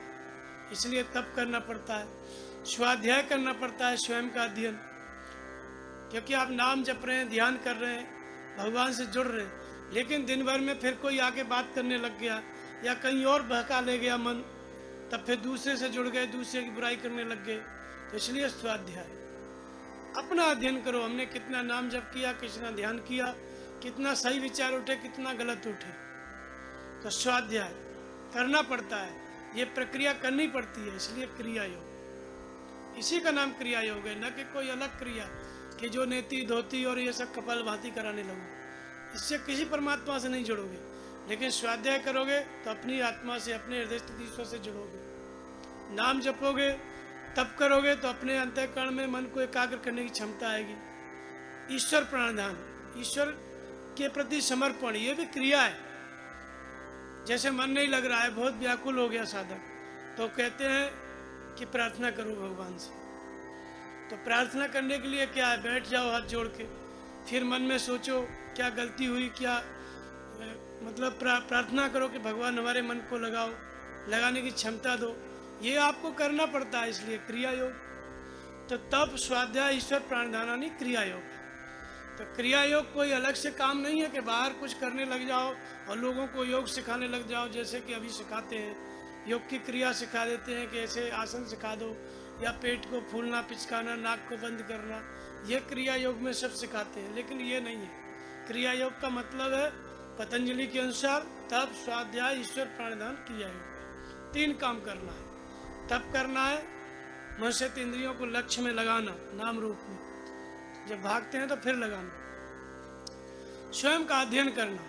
इसलिए तप करना पड़ता है। स्वाध्याय करना पड़ता है, स्वयं का अध्ययन, क्योंकि आप नाम जप रहे हैं, ध्यान कर रहे हैं, भगवान से जुड़ रहे हैं, लेकिन दिन भर में फिर कोई आके बात करने लग गया या कहीं और बहका ले गया मन, तब फिर दूसरे से जुड़ गए, दूसरे की बुराई करने लग गए। तो इसलिए स्वाध्याय, अपना अध्ययन करो, हमने कितना नाम जप किया, कितना ध्यान किया, कितना सही विचार उठे, कितना गलत उठे। तो स्वाध्याय करना पड़ता है, ये प्रक्रिया करनी पड़ती है, इसलिए क्रिया योग, इसी का नाम क्रिया योग है, न कि कोई अलग क्रिया कि जो नेति धोती और ये सब कपालभाति कराने लगो। इससे किसी परमात्मा से नहीं जुड़ोगे, लेकिन स्वाध्याय करोगे तो अपनी आत्मा से, अपने हृदय स्थित ईश्वर से जुड़ोगे। नाम जपोगे, तप करोगे तो अपने अंतःकरण में मन को एकाग्र करने की क्षमता आएगी। ईश्वर प्राणधान, ईश्वर के प्रति समर्पण, ये भी क्रिया है। जैसे मन नहीं लग रहा है, बहुत व्याकुल हो गया साधक, तो कहते हैं कि प्रार्थना करो भगवान से। तो प्रार्थना करने के लिए क्या है? बैठ जाओ हाथ जोड़ के, फिर मन में सोचो क्या गलती हुई, क्या मतलब प्रार्थना करो कि भगवान हमारे मन को लगाओ, लगाने की क्षमता दो। ये आपको करना पड़ता है, इसलिए क्रिया योग। तो तप स्वाध्याय ईश्वर प्राणधानानी क्रिया योग। तो क्रिया योग कोई अलग से काम नहीं है कि बाहर कुछ करने लग जाओ और लोगों को योग सिखाने लग जाओ, जैसे कि अभी सिखाते हैं, योग की क्रिया सिखा देते हैं कि ऐसे आसन सिखा दो, या पेट को फूलना, पिचकाना, नाक को बंद करना, ये क्रिया योग में सब सिखाते हैं, लेकिन ये नहीं है। क्रिया योग का मतलब है पतंजलि के अनुसार तप स्वाध्याय ईश्वर प्राणधान क्रिया योग, 3 काम करना है। तप करना है, मन से इंद्रियों को लक्ष्य में लगाना नाम रूप में, जब भागते हैं तो फिर लगाना। स्वयं का अध्ययन करना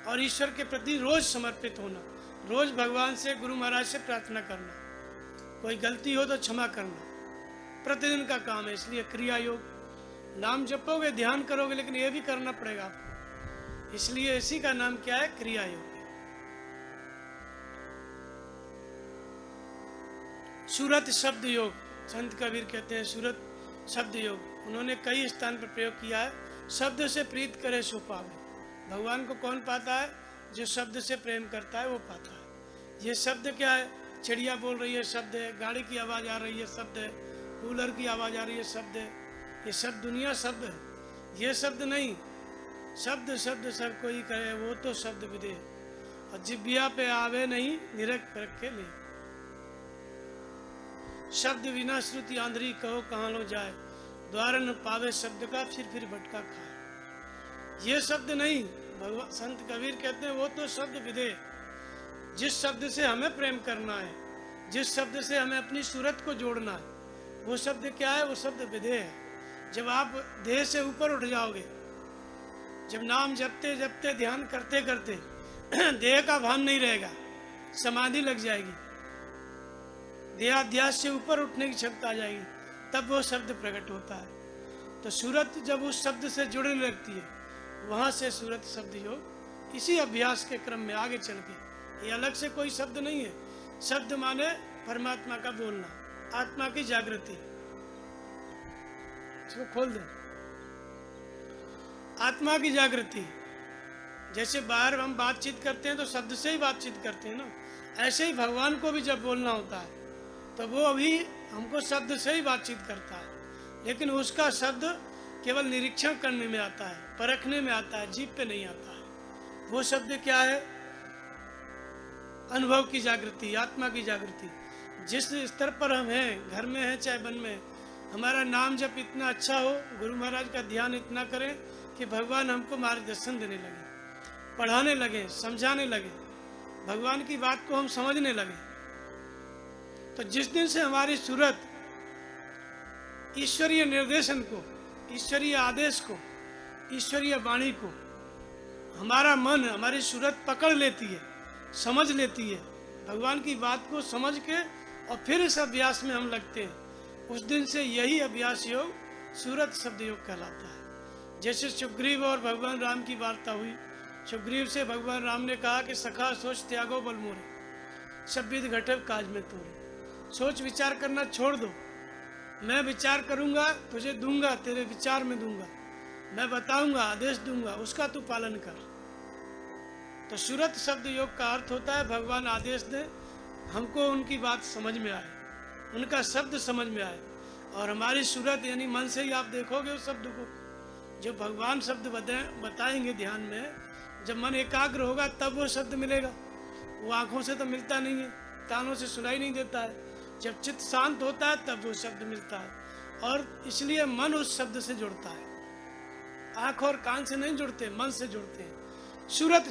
और ईश्वर के प्रति रोज समर्पित होना, रोज भगवान से, गुरु महाराज से प्रार्थना करना, कोई गलती हो तो क्षमा करना, प्रतिदिन का काम है। इसलिए क्रिया योग, नाम जपोगे, ध्यान करोगे, लेकिन यह भी करना पड़ेगा आपको, इसलिए इसी का नाम क्या है? क्रिया योग। सूरत शब्द योग, संत कबीर कहते हैं सूरत शब्द योग। उन्होंने कई स्थान पर प्रयोग किया है। शब्द से प्रीत करे सो पावे। भगवान को कौन पाता है? जो शब्द से प्रेम करता है वो पाता है। ये शब्द क्या है? चिड़िया बोल रही है, शब्द है। गाड़ी की आवाज़ आ रही है, शब्द है। कूलर की आवाज़ आ रही है, शब्द है। ये सब दुनिया शब्द है, ये शब्द नहीं। शब्द शब्द सब कोई कहे वो तो शब्द विदे, और जिब्बिया पे आवे नहीं निरख परख के ले। शब्द बिना श्रुति आंधरी, कहो कहाँ लो जाए, द्वार न पावे शब्द का, फिर भटका खाए। ये शब्द नहीं, भगवान संत कबीर कहते हैं वो तो शब्द विदे। जिस शब्द से हमें प्रेम करना है, जिस शब्द से हमें अपनी सूरत को जोड़ना है, वो शब्द क्या है? वो शब्द विदे है। जब आप देह से ऊपर उठ जाओगे, जब नाम जपते जपते ध्यान करते करते देह का भान नहीं रहेगा, समाधि लग जाएगी, देहाध्यास से ऊपर उठने की क्षमता आ जाएगी, तब वो शब्द प्रकट होता है। तो सूरत जब उस शब्द से जुड़ने लगती है, वहाँ से सूरत शब्द योग इसी अभ्यास के क्रम में आगे चल के, ये अलग से कोई शब्द नहीं है। शब्द माने परमात्मा का बोलना, आत्मा की जागृति। इसको खोल दे। आत्मा की जागृति, जैसे बाहर हम बातचीत करते हैं तो शब्द से ही बातचीत करते हैं ना, ऐसे ही भगवान को भी जब बोलना होता है तो वो अभी हमको शब्द से ही बातचीत करता है, लेकिन उसका शब्द केवल निरीक्षण करने में आता है, परखने में आता है, जीभ पे नहीं आता है। वो शब्द क्या है? अनुभव की जागृति, आत्मा की जागृति। जिस स्तर पर हम हैं, घर में हैं चाहे वन में, हमारा नाम जब इतना अच्छा हो, गुरु महाराज का ध्यान इतना करें कि भगवान हमको मार्गदर्शन देने लगे, पढ़ाने लगे, समझाने लगे, भगवान की बात को हम समझने लगे। तो जिस दिन से हमारी सूरत ईश्वरीय निर्देशन को, ईश्वरीय आदेश को, ईश्वरीय वाणी को, हमारा मन, हमारी सूरत पकड़ लेती है, समझ लेती है, भगवान की बात को समझ के और फिर इस अभ्यास में हम लगते हैं, उस दिन से यही अभ्यास योग सूरत शब्द योग कहलाता है। जैसे सुग्रीव और भगवान राम की वार्ता हुई, सुग्रीव से भगवान राम ने कहा कि सखा सोच त्यागो बल मोरे, सब विध घटक काज में तोरे। सोच विचार करना छोड़ दो, मैं विचार करूंगा, तुझे दूंगा, तेरे विचार में दूंगा, मैं बताऊंगा, आदेश दूंगा, उसका तू पालन कर। तो सूरत शब्द योग का अर्थ होता है भगवान आदेश दे, हमको उनकी बात समझ में आए, उनका शब्द समझ में आए, और हमारी सूरत यानी मन से ही आप देखोगे उस शब्द को, जो भगवान शब्द बताएंगे ध्यान में, जब मन एकाग्र होगा तब वो शब्द मिलेगा। वो आंखों से तो मिलता नहीं है, कानों से सुनाई नहीं देता है। जब चित्त शांत होता है तब वो शब्द मिलता है, और इसलिए मन उस शब्द से जुड़ता है। आंख और कान से नहीं जुड़ते, मन से जुड़ते हैं। सूरत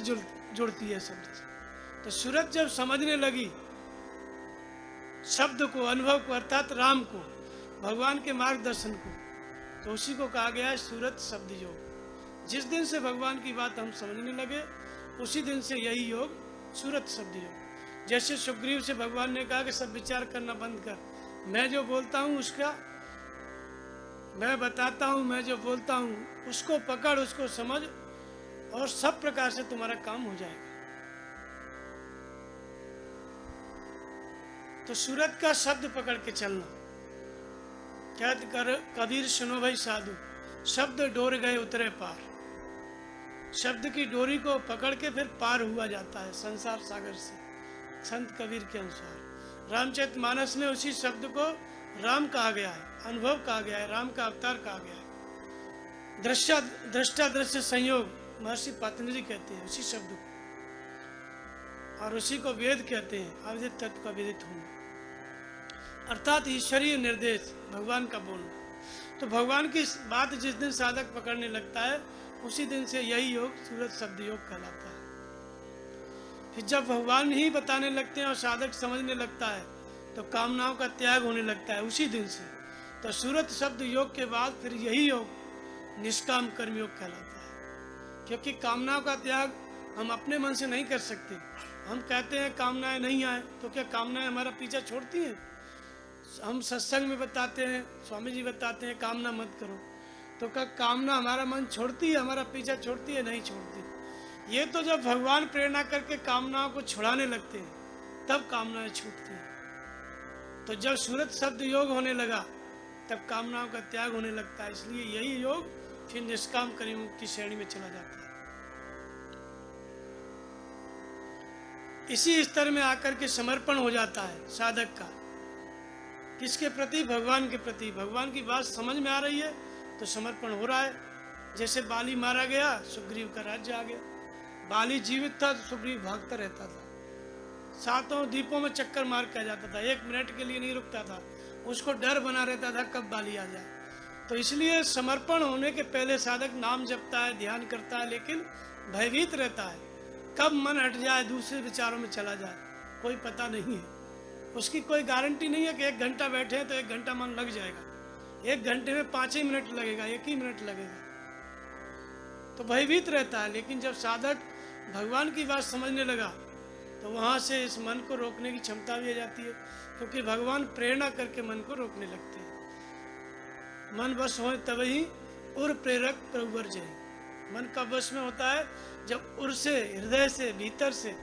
जुड़ती है शब्द से। तो सूरत जब समझने लगी शब्द को, अनुभव को, अर्थात राम को, भगवान के मार्गदर्शन को, तो उसी को कहा गया है सूरत शब्द योग। जिस दिन से भगवान की बात हम समझने लगे, उसी दिन से यही योग सूरत शब्द योग। जैसे सुग्रीव से भगवान ने कहा कि सब विचार करना बंद कर, मैं जो बोलता हूँ उसका, मैं बताता हूँ, मैं जो बोलता हूँ उसको पकड़, उसको समझ, और सब प्रकार से तुम्हारा काम हो जाएगा। तो सूरत का शब्द पकड़ के चलना। क्या कर कबीर सुनो भाई साधु, शब्द डोर गए उतरे पार। शब्द की डोरी को पकड़ के फिर पार हुआ जाता है संसार सागर से, संत कबीर के अनुसार। रामचरितमानस में उसी शब्द को राम कहा गया है, अनुभव कहा गया है, राम का अवतार कहा गया है। दृष्टा दृश्य संयोग महर्षि पतंजलि कहते हैं उसी शब्द को, और उसी को वेद कहते हैं, अविदित तत्व का विदित होना, अर्थात ईश्वरीय निर्देश, भगवान का बोलना। तो भगवान की बात जिस दिन साधक पकड़ने लगता है, उसी दिन से यही योग सूरत शब्द योग कहलाता है। फिर जब भगवान ही बताने लगते हैं और साधक समझने लगता है, तो कामनाओं का त्याग होने लगता है उसी दिन से। तो सूरत शब्द योग के बाद फिर यही योग निष्काम कर्म योग कहलाता है, क्योंकि कामनाओं का त्याग हम अपने मन से नहीं कर सकते। हम कहते हैं कामनाएं नहीं आए, तो क्या कामनाएं हमारा पीछा छोड़ती हैं? हम सत्संग में बताते हैं, स्वामी जी बताते हैं कामना मत करो, तो क्या कामना हमारा मन छोड़ती है, हमारा पीछा छोड़ती है? नहीं छोड़ती। ये तो जब भगवान प्रेरणा करके कामनाओं को छुड़ाने लगते हैं तब कामनाएं छूटती हैं। तो जब सूरत शब्द योग होने लगा तब कामनाओं का त्याग होने लगता है। इसलिए यही योग फिर निष्काम कर्म की श्रेणी में चला जाता है। इसी स्तर में आकर के समर्पण हो जाता है साधक का। किसके प्रति? भगवान के प्रति। भगवान की बात समझ में आ रही है तो समर्पण हो रहा है। जैसे बाली मारा गया, सुग्रीव का राज्य आ गया। बाली जीवित था तो सुग्रीव भागता रहता था, सातों द्वीपों में चक्कर मार के आ जाता था, 1 मिनट के लिए नहीं रुकता था। उसको डर बना रहता था कब बाली आ जाए। तो इसलिए समर्पण होने के पहले साधक नाम जपता है, ध्यान करता है, लेकिन भयभीत रहता है कब मन हट जाए, दूसरे विचारों में चला जाए, कोई पता नहीं है। उसकी कोई गारंटी नहीं है कि 1 घंटा बैठे हैं तो 1 घंटा मन लग जाएगा। 1 घंटे में 5 ही मिनट लगेगा, 1 ही मिनट लगेगा, तो भयभीत रहता है। लेकिन जब साधक भगवान की बात समझने लगा तो वहाँ से इस मन को रोकने की क्षमता भी आ जाती है, क्योंकि भगवान प्रेरणा करके मन को रोकने लगते हैं। मन बस हो तभी उर प्रेरक प्रवर जय। मन का बस में होता है जब उर से, हृदय से, भीतर से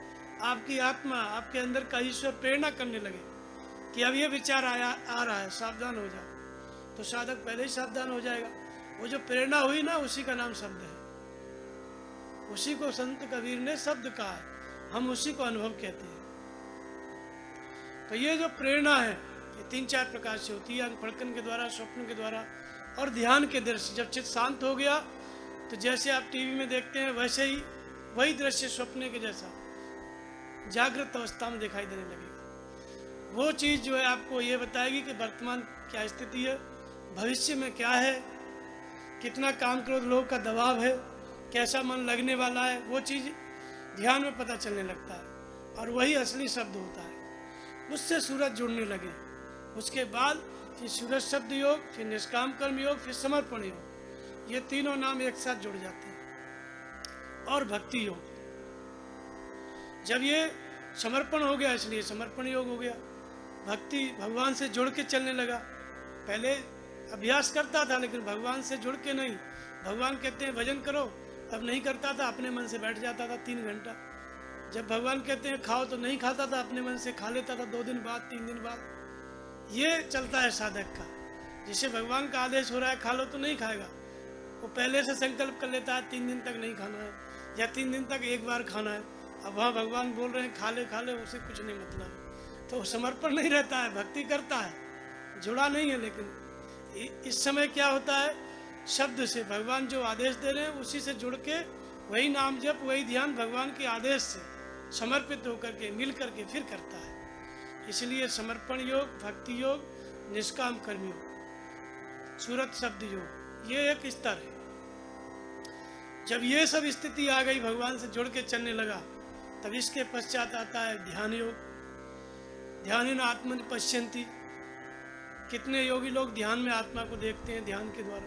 आपकी आत्मा, आपके अंदर का ईश्वर प्रेरणा करने लगे कि अब ये विचार आ रहा है, सावधान हो जाओ। तो साधक पहले ही सावधान हो जाएगा। वो जो प्रेरणा हुई ना, उसी का नाम शब्द है। उसी को संत कबीर ने शब्द कहा है, हम उसी को अनुभव कहते हैं। तो ये जो प्रेरणा है ये 3-4 प्रकार से होती है, अंकपड़कन के द्वारा, स्वप्न के द्वारा और ध्यान के दृश्य। जब चित्त शांत हो गया तो जैसे आप टीवी में देखते हैं वैसे ही वही दृश्य स्वप्न के जैसा जागृत अवस्था में दिखाई देने लगेगा। वो चीज़ जो है आपको ये बताएगी कि वर्तमान क्या स्थिति है, भविष्य में क्या है, कितना काम क्रोध लोभ का दबाव है, कैसा मन लगने वाला है, वो चीज़ ध्यान में पता चलने लगता है। और वही असली शब्द होता है। उससे सूरज जुड़ने लगे। उसके बाद फिर सूरज शब्द योग, फिर निष्काम कर्म योग, फिर समर्पण योग, ये तीनों नाम एक साथ जुड़ जाते हैं। और भक्ति योग, जब ये समर्पण हो गया इसलिए समर्पण योग हो गया। भक्ति भगवान से जुड़ के चलने लगा। पहले अभ्यास करता था लेकिन भगवान से जुड़ के नहीं। भगवान कहते हैं भजन करो, तब नहीं करता था, अपने मन से बैठ जाता था 3 घंटा। जब भगवान कहते हैं खाओ तो नहीं खाता था, अपने मन से खा लेता था 2 दिन बाद, 3 दिन बाद। ये चलता है साधक का। जिसे भगवान का आदेश हो रहा है खा लो तो नहीं खाएगा, वो पहले से संकल्प कर लेता है 3 दिन तक नहीं खाना है, या 3 दिन तक 1 बार खाना है। अब वहाँ भगवान बोल रहे हैं खा ले, उसे कुछ नहीं मतलब है, तो समर्पण नहीं रहता है, भक्ति करता है, जुड़ा नहीं है। लेकिन इस समय क्या होता है, शब्द से भगवान जो आदेश दे रहे हैं उसी से जुड़ के वही नाम जप, वही ध्यान भगवान के आदेश से समर्पित होकर के मिल करके फिर करता है। इसलिए समर्पण योग, भक्ति योग, निष्काम कर्म योग, सूरत शब्द योग, ये एक स्तर है। जब ये सब स्थिति आ गई, भगवान से जुड़ के चलने लगा, तब इसके पश्चात आता है ध्यान योग। ध्यान आत्मन पश्यन्ति। कितने योगी लोग ध्यान में आत्मा को देखते हैं ध्यान के द्वारा।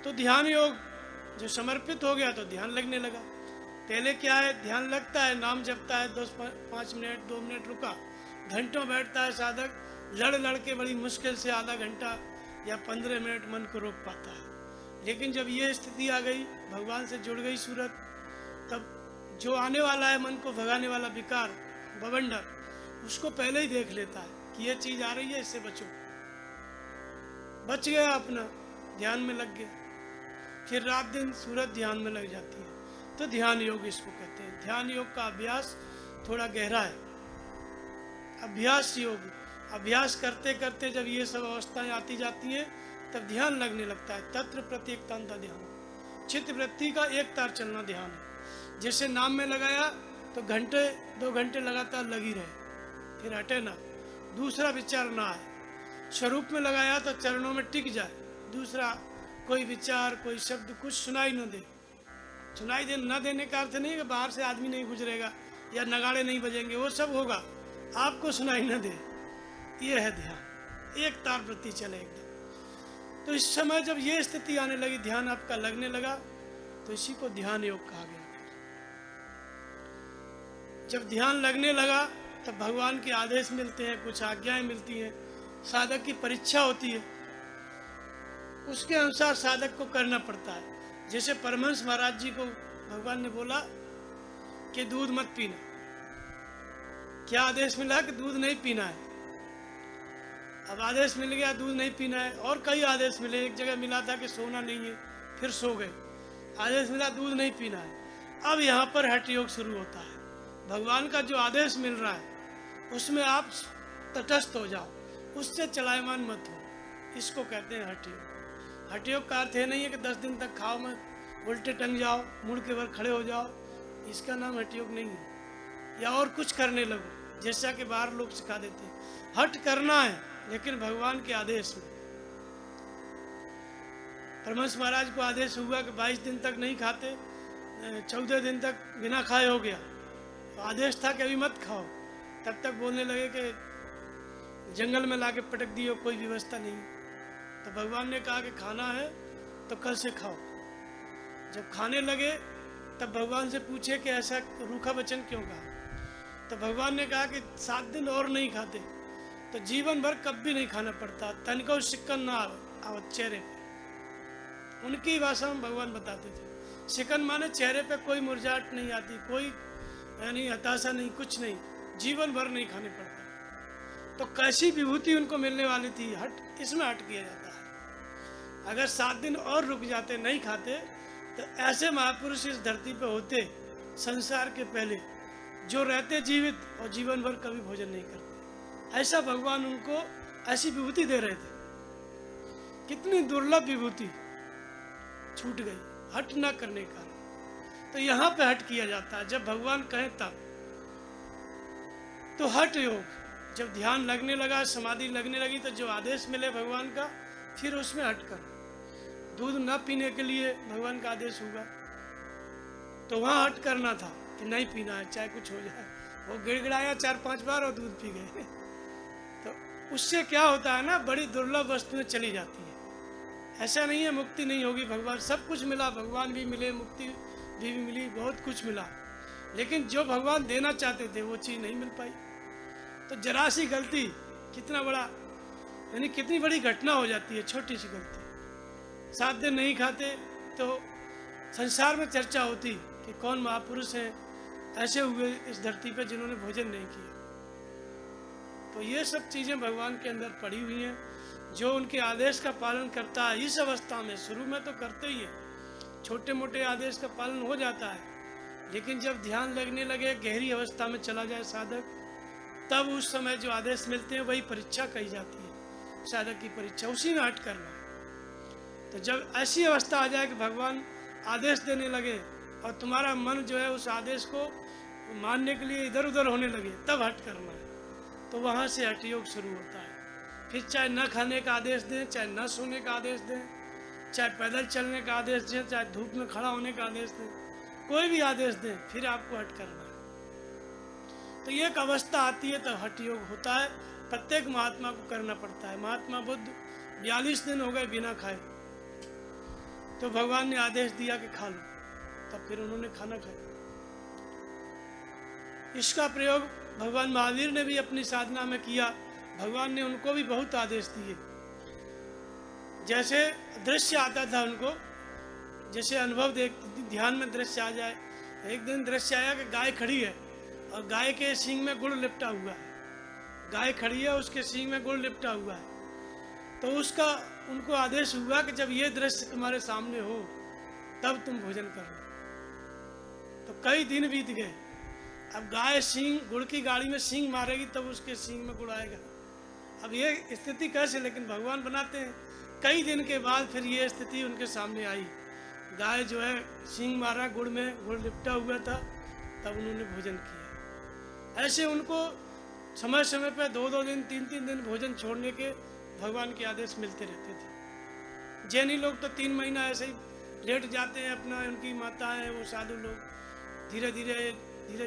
तो ध्यान योग जो समर्पित हो गया तो ध्यान लगने लगा। पहले क्या है, ध्यान लगता है, नाम जपता है, 5 मिनट 2 मिनट रुका, घंटों बैठता है साधक, लड़ के बड़ी मुश्किल से आधा घंटा या 15 मिनट मन को रोक पाता है। लेकिन जब ये स्थिति आ गई, भगवान से जुड़ गई सूरत, तब जो आने वाला है मन को भगाने वाला विकार, बवंडर, उसको पहले ही देख लेता है कि ये चीज आ रही है, इससे बचो। बच गया, अपना ध्यान में लग गया। फिर रात दिन सूरत ध्यान में लग जाती है। तो ध्यान योग इसको कहते हैं। ध्यान योग का अभ्यास थोड़ा गहरा है। अभ्यास योग, अभ्यास करते करते जब ये सब अवस्थाएं आती जाती हैं तब ध्यान लगने लगता है। तत्र प्रत्येकतांता ध्यान, चित्त वृत्ति का एक तार चलना ध्यान है। जैसे नाम में लगाया तो घंटे 2 घंटे लगातार लगी रहे, फिर हटे ना, दूसरा विचार ना आए। स्वरूप में लगाया तो चरणों में टिक जाए, दूसरा कोई विचार, कोई शब्द कुछ सुनाई न दे। सुनाई दे न देने का अर्थ नहीं कि बाहर से आदमी नहीं गुजरेगा या नगाड़े नहीं बजेंगे, वो सब होगा, आपको सुनाई न दे। ये है ध्यान, एक तार वृत्ति चले एकदम। तो इस समय जब ये स्थिति आने लगी, ध्यान आपका लगने लगा, तो इसी को ध्यान योग कहा गया। जब ध्यान लगने लगा तब भगवान के आदेश मिलते हैं, कुछ आज्ञाएं मिलती हैं, साधक की परीक्षा होती है, उसके अनुसार साधक को करना पड़ता है। जैसे परमहंस महाराज जी को भगवान ने बोला कि दूध मत पीना, क्या आदेश मिला कि दूध नहीं पीना है। अब आदेश मिल गया दूध नहीं पीना है, और कई आदेश मिले। एक जगह मिला था कि सोना नहीं है, फिर सो गए, आदेश मिला दूध नहीं पीना है। अब यहाँ पर हठ योग शुरू होता है। भगवान का जो आदेश मिल रहा है उसमें आप तटस्थ हो जाओ, उससे चलायमान मत हो, इसको कहते हैं हठ योग। हठ योग का अर्थ ये नहीं है कि 10 दिन तक खाओ मत, उल्टे टंग जाओ, मुड़ के भर खड़े हो जाओ, इसका नाम हठ योग नहीं है। या और कुछ करने लगो जैसा कि बाहर लोग सिखा देते हैं। हठ करना है लेकिन भगवान के आदेश में। परमहंस महाराज को आदेश हुआ कि 22 दिन तक नहीं खाते, 14 दिन तक बिना खाए हो गया, तो आदेश था कि अभी मत खाओ। तब तक बोलने लगे कि जंगल में लाके पटक दियो, कोई व्यवस्था नहीं। तो भगवान ने कहा कि खाना है तो कल से खाओ। जब खाने लगे तब भगवान से पूछे कि ऐसा रूखा वचन क्यों कहा। तो भगवान ने कहा कि 7 दिन और नहीं खाते तो जीवन भर कब भी नहीं खाना पड़ता, तन को सिक्कन ना आवत चेहरे पे। उनकी भाषा में भगवान बताते थे, सिकन माने चेहरे पे कोई मुरझाहट नहीं आती, कोई यानी हताशा नहीं, कुछ नहीं, जीवन भर नहीं खाने पड़ता। तो कैसी विभूति उनको मिलने वाली थी। हट, इसमें हट किया जाता है। अगर 7 दिन और रुक जाते, नहीं खाते, तो ऐसे महापुरुष इस धरती पे होते संसार के पहले, जो रहते जीवित और जीवन भर कभी भोजन नहीं करते। ऐसा भगवान उनको ऐसी विभूति दे रहे थे। कितनी दुर्लभ विभूति छूट गई हट न करने का। तो यहाँ पे हट किया जाता है जब भगवान कहें तब। तो हठ योग जब ध्यान लगने लगा, समाधि लगने लगी, तो जो आदेश मिले भगवान का, फिर उसमें हट कर। दूध न पीने के लिए भगवान का आदेश हुआ, तो वहां हट करना था कि नहीं पीना है, चाहे कुछ हो जाए। वो गिड़गिड़ाया 4-5 बार और दूध पी गए। तो उससे क्या होता है ना, बड़ी दुर्लभ वस्तुएं चली जाती है। ऐसा नहीं है मुक्ति नहीं होगी, भगवान सब कुछ मिला, भगवान भी मिले, मुक्ति भी मिली, बहुत कुछ मिला, लेकिन जो भगवान देना चाहते थे वो चीज़ नहीं मिल पाई। तो जरा सी गलती कितना बड़ा, यानी कितनी बड़ी घटना हो जाती है, छोटी सी गलती। 7 दिन नहीं खाते तो संसार में चर्चा होती कि कौन महापुरुष हैं ऐसे हुए इस धरती पे जिन्होंने भोजन नहीं किया। तो ये सब चीज़ें भगवान के अंदर पड़ी हुई हैं। जो उनके आदेश का पालन करता है इस अवस्था में, शुरू में तो करते ही है, छोटे मोटे आदेश का पालन हो जाता है, लेकिन जब ध्यान लगने लगे, गहरी अवस्था में चला जाए साधक, तब उस समय जो आदेश मिलते हैं वही परीक्षा कही जाती है। साधक की परीक्षा उसी में हट करना है। तो जब ऐसी अवस्था आ जाए कि भगवान आदेश देने लगे और तुम्हारा मन जो है उस आदेश को मानने के लिए इधर उधर होने लगे, तब हट करना है। तो वहाँ से हठ योग शुरू होता है। फिर चाहे न खाने का आदेश दें, चाहे न सोने का आदेश दें, चाहे पैदल चलने का आदेश दें, चाहे धूप में खड़ा होने का आदेश दें, कोई भी आदेश दें, फिर आपको हट करना है। तो ये एक अवस्था आती है तो हठ योग होता है। प्रत्येक महात्मा को करना पड़ता है। महात्मा बुद्ध 42 दिन हो गए बिना खाए, तो भगवान ने आदेश दिया कि खा लो, तब फिर उन्होंने खाना खाया। इसका प्रयोग भगवान महावीर ने भी अपनी साधना में किया। भगवान ने उनको भी बहुत आदेश दिए। जैसे दृश्य आता था उनको, जैसे अनुभव देख ध्यान में दृश्य आ जाए। एक दिन दृश्य आया कि गाय खड़ी है और गाय के सींग में गुड़ लिपटा हुआ है। गाय खड़ी है, उसके सींग में गुड़ लिपटा हुआ है। तो उसका उनको आदेश हुआ कि जब ये दृश्य तुम्हारे सामने हो तब तुम भोजन करना। तो कई दिन बीत गए। अब गाय सींग गुड़ की गाड़ी में सींग मारेगी तब उसके सींग में गुड़ आएगा। अब ये स्थिति कैसे, लेकिन भगवान बनाते हैं। कई दिन के बाद फिर ये स्थिति उनके सामने आई। गाय जो है सींग मारा, गुड़ में गुड़ लिपटा हुआ था, तब उन्होंने भोजन किया। ऐसे उनको समय समय पर 2-2 दिन 3-3 दिन भोजन छोड़ने के भगवान के आदेश मिलते रहते थे। जैनी लोग तो 3 महीना ऐसे ही लेट जाते हैं अपना, उनकी माताएं, वो साधु लोग धीरे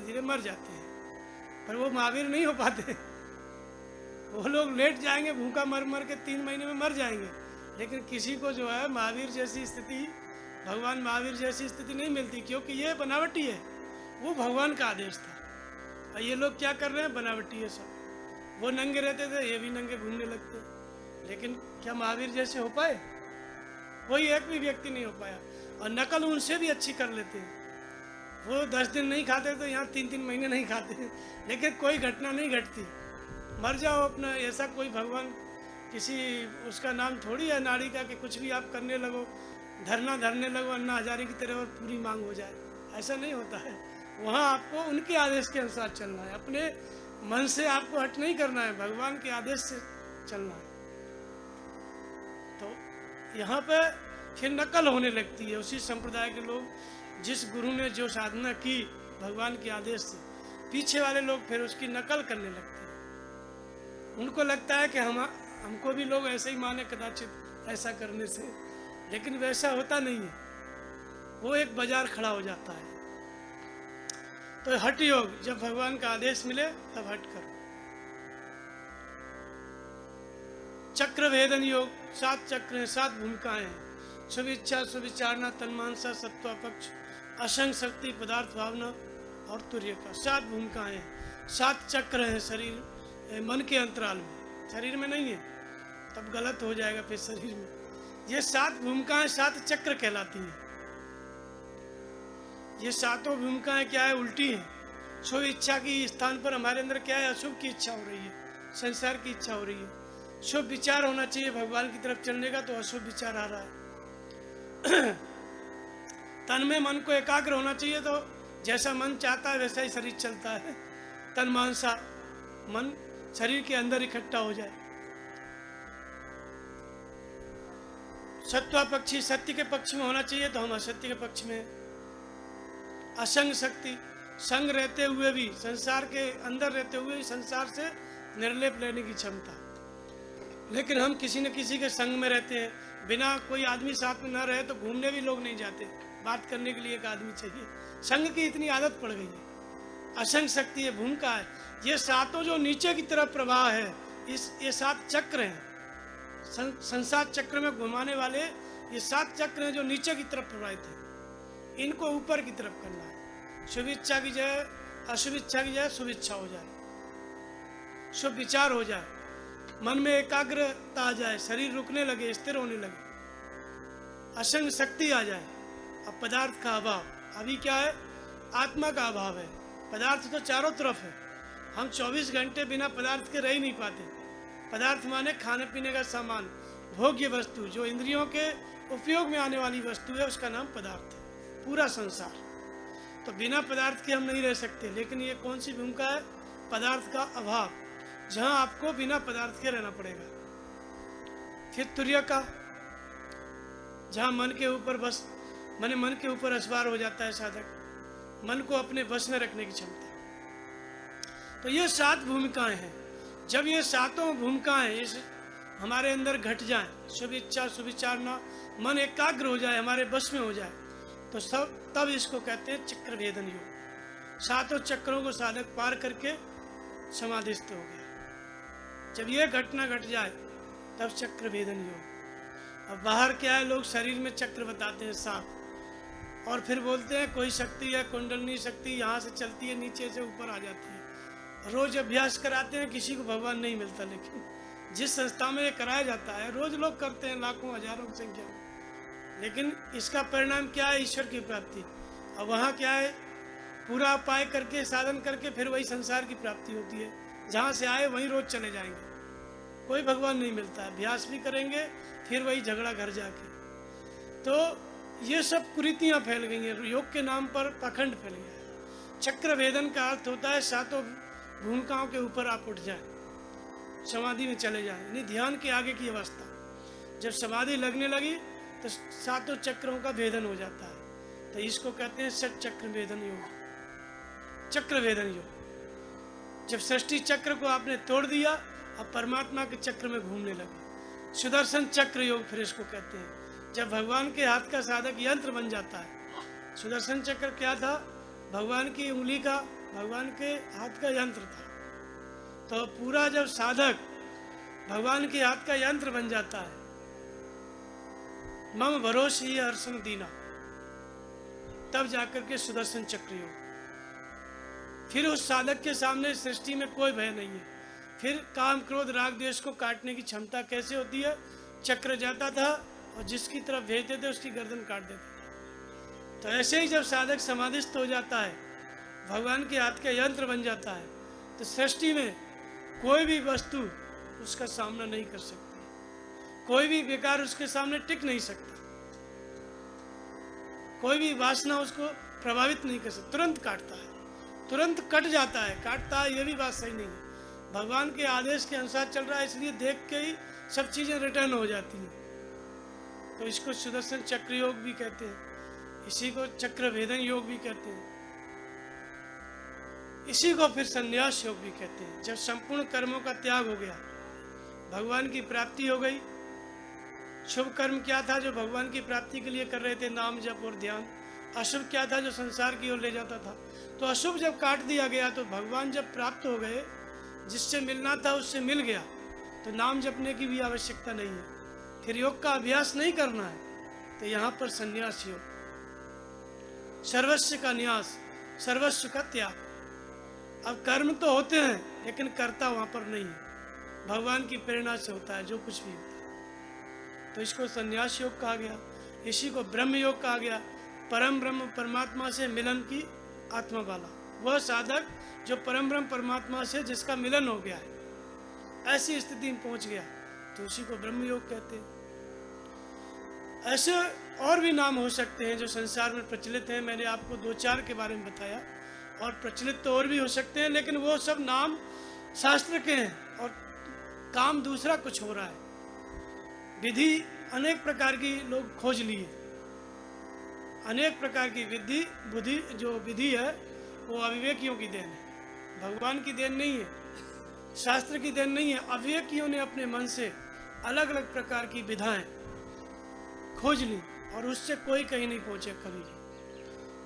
धीरे मर जाते हैं, पर वो महावीर नहीं हो पाते। वो लोग लेट जाएंगे, भूखा मर मर के 3 महीने में मर जाएंगे, लेकिन किसी को जो है महावीर जैसी स्थिति, भगवान महावीर जैसी स्थिति नहीं मिलती, क्योंकि ये बनावटी है, वो भगवान का आदेश था। और ये लोग क्या कर रहे हैं, बनावटी है सब। वो नंगे रहते थे, ये भी नंगे घूमने लगते, लेकिन क्या महावीर जैसे हो पाए? कोई एक भी व्यक्ति नहीं हो पाया। और नकल उनसे भी अच्छी कर लेते हैं। वो 10 दिन नहीं खाते तो यहाँ 3-3 महीने नहीं खाते, लेकिन कोई घटना नहीं घटती। मर जाओ अपना, ऐसा कोई भगवान किसी उसका नाम थोड़ी है नाड़ी का कि कुछ भी आप करने लगो, धरना धरने लगो अन्ना हजारे की तरह और पूरी मांग हो जाए, ऐसा नहीं होता है। वहाँ आपको उनके आदेश के अनुसार चलना है, अपने मन से आपको हट नहीं करना है, भगवान के आदेश से चलना है। तो यहाँ पे फिर नकल होने लगती है। उसी संप्रदाय के लोग, जिस गुरु ने जो साधना की भगवान के आदेश से, पीछे वाले लोग फिर उसकी नकल करने लगते हैं। उनको लगता है कि हमको भी लोग ऐसे ही माने कदाचित ऐसा करने से, लेकिन वैसा होता नहीं है। वो एक बाजार खड़ा हो जाता है। तो हठ योग, जब भगवान का आदेश मिले तब हट करो। चक्र भेदन योग, 7 चक्र हैं, 7 भूमिकाएं हैं। शुभ इच्छा, सुविचारना, तन्मानसा, सत्वापक्ष, असंग शक्ति, पदार्थ भावना और तुर्य का 7 भूमिकाएं हैं। 7 चक्र हैं शरीर मन के अंतराल में, शरीर में नहीं है, तब गलत हो जाएगा फिर शरीर में। ये 7 भूमिकाएं 7 चक्र कहलाती हैं। ये 7 भूमिकाएं क्या है, उल्टी हैं। शुभ इच्छा की स्थान पर हमारे अंदर क्या है, अशुभ की इच्छा हो रही है, संसार की इच्छा हो रही है। शुभ विचार होना चाहिए भगवान की तरफ चलने का, तो अशुभ विचार आ रहा है। तन में मन को एकाग्र होना चाहिए, तो जैसा मन चाहता है वैसा ही शरीर चलता है। तन मानसा, मन शरीर के अंदर इकट्ठा हो जाए। सत्वापक्षी, सत्य के पक्ष में होना चाहिए, तो हम असत्य के पक्ष में। असंग शक्ति, संग रहते हुए भी, संसार के अंदर रहते हुए भी संसार से निर्लेप लेने की क्षमता। लेकिन हम किसी न किसी के संग में रहते हैं, बिना कोई आदमी साथ में ना रहे तो घूमने भी लोग नहीं जाते, बात करने के लिए एक आदमी चाहिए। संग की इतनी आदत पड़ गई है। असंग शक्ति ये भूमिका है। ये 7 जो नीचे की तरफ प्रवाह है, ये 7 चक्र हैं। संसार चक्र में घुमाने वाले ये 7 चक्र हैं जो नीचे की तरफ प्रवाहित हैं। इनको ऊपर की तरफ करना है। शुभ इच्छा की जाए, अशुभ इच्छा की जाए, शुभ इच्छा हो जाए, शुभ विचार हो जाए, मन में एकाग्रता आ जाए, शरीर रुकने लगे, स्थिर होने लगे, असंग शक्ति आ जाए। अब पदार्थ का अभाव, अभी क्या है, आत्मा का अभाव है। पदार्थ तो चारों तरफ है, हम 24 घंटे बिना पदार्थ के रह ही नहीं पाते। पदार्थ माने खाने पीने का सामान, भोग्य वस्तु, जो इंद्रियों के उपयोग में आने वाली वस्तु है, उसका नाम पदार्थ है। पूरा संसार तो बिना पदार्थ के हम नहीं रह सकते। लेकिन ये कौन सी भूमिका है, पदार्थ का अभाव, जहां आपको बिना पदार्थ के रहना पड़ेगा। फिर तुर्य का, जहां मन के ऊपर बस मन के ऊपर असवार हो जाता है साधक, मन को अपने बस में रखने की क्षमता। तो ये 7 भूमिकाएं हैं। जब ये 7 भूमिकाएं इस हमारे अंदर घट जाए, शुभ इच्छा, सुविचारना, मन एकाग्र हो जाए, हमारे बस में हो जाए, तो तब इसको कहते हैं चक्र भेदन योग। 7 चक्रों को साधक पार करके समाधिस्थ हो गया। जब ये घटना घट जाए तब चक्र भेदन योग। अब बाहर क्या है, लोग शरीर में चक्र बताते हैं 7, और फिर बोलते हैं कोई शक्ति है, कुंडलनी शक्ति यहाँ से चलती है, नीचे से ऊपर आ जाती है। रोज अभ्यास कराते हैं, किसी को भगवान नहीं मिलता। लेकिन जिस संस्था में ये कराया जाता है, रोज लोग करते हैं, लाखों हजारों की संख्या में, लेकिन इसका परिणाम क्या है, ईश्वर की प्राप्ति। और वहाँ क्या है, पूरा उपाय करके, साधन करके फिर वही संसार की प्राप्ति होती है। जहाँ से आए वहीं रोज चले जाएंगे, कोई भगवान नहीं मिलता। अभ्यास भी करेंगे, फिर वही झगड़ा घर जाके। तो ये सब कुरीतियाँ फैल गई हैं, योग के नाम पर पाखंड फैल गया है। चक्र भेदन का अर्थ होता है 7 भूमिकाओं के ऊपर आप उठ जाएं, समाधि में चले जाएं, यानी ध्यान के आगे की अवस्था। जब समाधि लगने लगी तो 7 चक्रों का भेदन हो जाता है। तो इसको कहते हैं षट चक्र भेदन योग, चक्र भेदन योग। जब सृष्टि चक्र को आपने तोड़ दिया, अब परमात्मा के चक्र में घूमने लगे, सुदर्शन चक्र योग फिर इसको कहते हैं। जब भगवान के हाथ का साधक यंत्र बन जाता है। सुदर्शन चक्र क्या था, भगवान की उंगली का, भगवान के हाथ का यंत्र था। तो पूरा जब साधक भगवान के हाथ का यंत्र बन जाता है, मम भरोसे हर्षण दीना, तब जाकर के सुदर्शन चक्र योग। फिर उस साधक के सामने सृष्टि में कोई भय नहीं है। फिर काम क्रोध राग द्वेष को काटने की क्षमता कैसे होती है? चक्र जाता था और जिसकी तरफ भेजते थे उसकी गर्दन काट देता था। तो ऐसे ही जब साधक समाधिस्थ हो जाता है, भगवान के हाथ का यंत्र बन जाता है, तो सृष्टि में कोई भी वस्तु उसका सामना नहीं कर सकती, कोई भी विकार उसके सामने टिक नहीं सकता, कोई भी वासना उसको प्रभावित नहीं कर सकती। तुरंत काटता है, तुरंत कट जाता है। काटता है ये भी बात सही नहीं है, भगवान के आदेश के अनुसार चल रहा है, इसलिए देख के ही सब चीजें रिटर्न हो जाती हैं। तो इसको सुदर्शन चक्र योग भी कहते हैं, इसी को चक्र भेदन योग भी कहते हैं, इसी को फिर संन्यास योग भी कहते हैं। जब संपूर्ण कर्मों का त्याग हो गया, भगवान की प्राप्ति हो गई। शुभ कर्म क्या था? जो भगवान की प्राप्ति के लिए कर रहे थे, नाम जप और ध्यान। अशुभ क्या था? जो संसार की ओर ले जाता था। तो अशुभ जब काट दिया गया, तो भगवान जब प्राप्त हो गए, जिससे मिलना था उससे मिल गया, तो नाम जपने की भी आवश्यकता नहीं है, फिर योग का अभ्यास नहीं करना है। तो यहाँ पर संन्यास योग, सर्वस्व का न्यास, सर्वस्व का त्याग। अब कर्म तो होते हैं, लेकिन कर्ता वहाँ पर नहीं है, भगवान की प्रेरणा से होता है जो कुछ भी होता है। तो इसको संन्यास योग कहा गया। इसी को ब्रह्म योग कहा गया, परम ब्रह्म परमात्मा से मिलन की आत्मा वाला वह साधक जो परम ब्रह्म परमात्मा से जिसका मिलन हो गया है, ऐसी स्थिति में पहुंच गया, तो उसी को ब्रह्म योग कहते हैं। ऐसे और भी नाम हो सकते हैं जो संसार में प्रचलित हैं। मैंने आपको 2-4 के बारे में बताया, और प्रचलित तो और भी हो सकते हैं, लेकिन वो सब नाम शास्त्र के हैं और काम दूसरा कुछ हो रहा है। विधि अनेक प्रकार की लोग खोज लिए, अनेक प्रकार की विधि बुद्धि जो विधि है वो अविवेकियों की देन है, भगवान की देन नहीं है, शास्त्र की देन नहीं है। अविवेकियों ने अपने मन से अलग अलग प्रकार की विधाएं खोज ली, और उससे कोई कहीं नहीं पहुंचे कभी भी।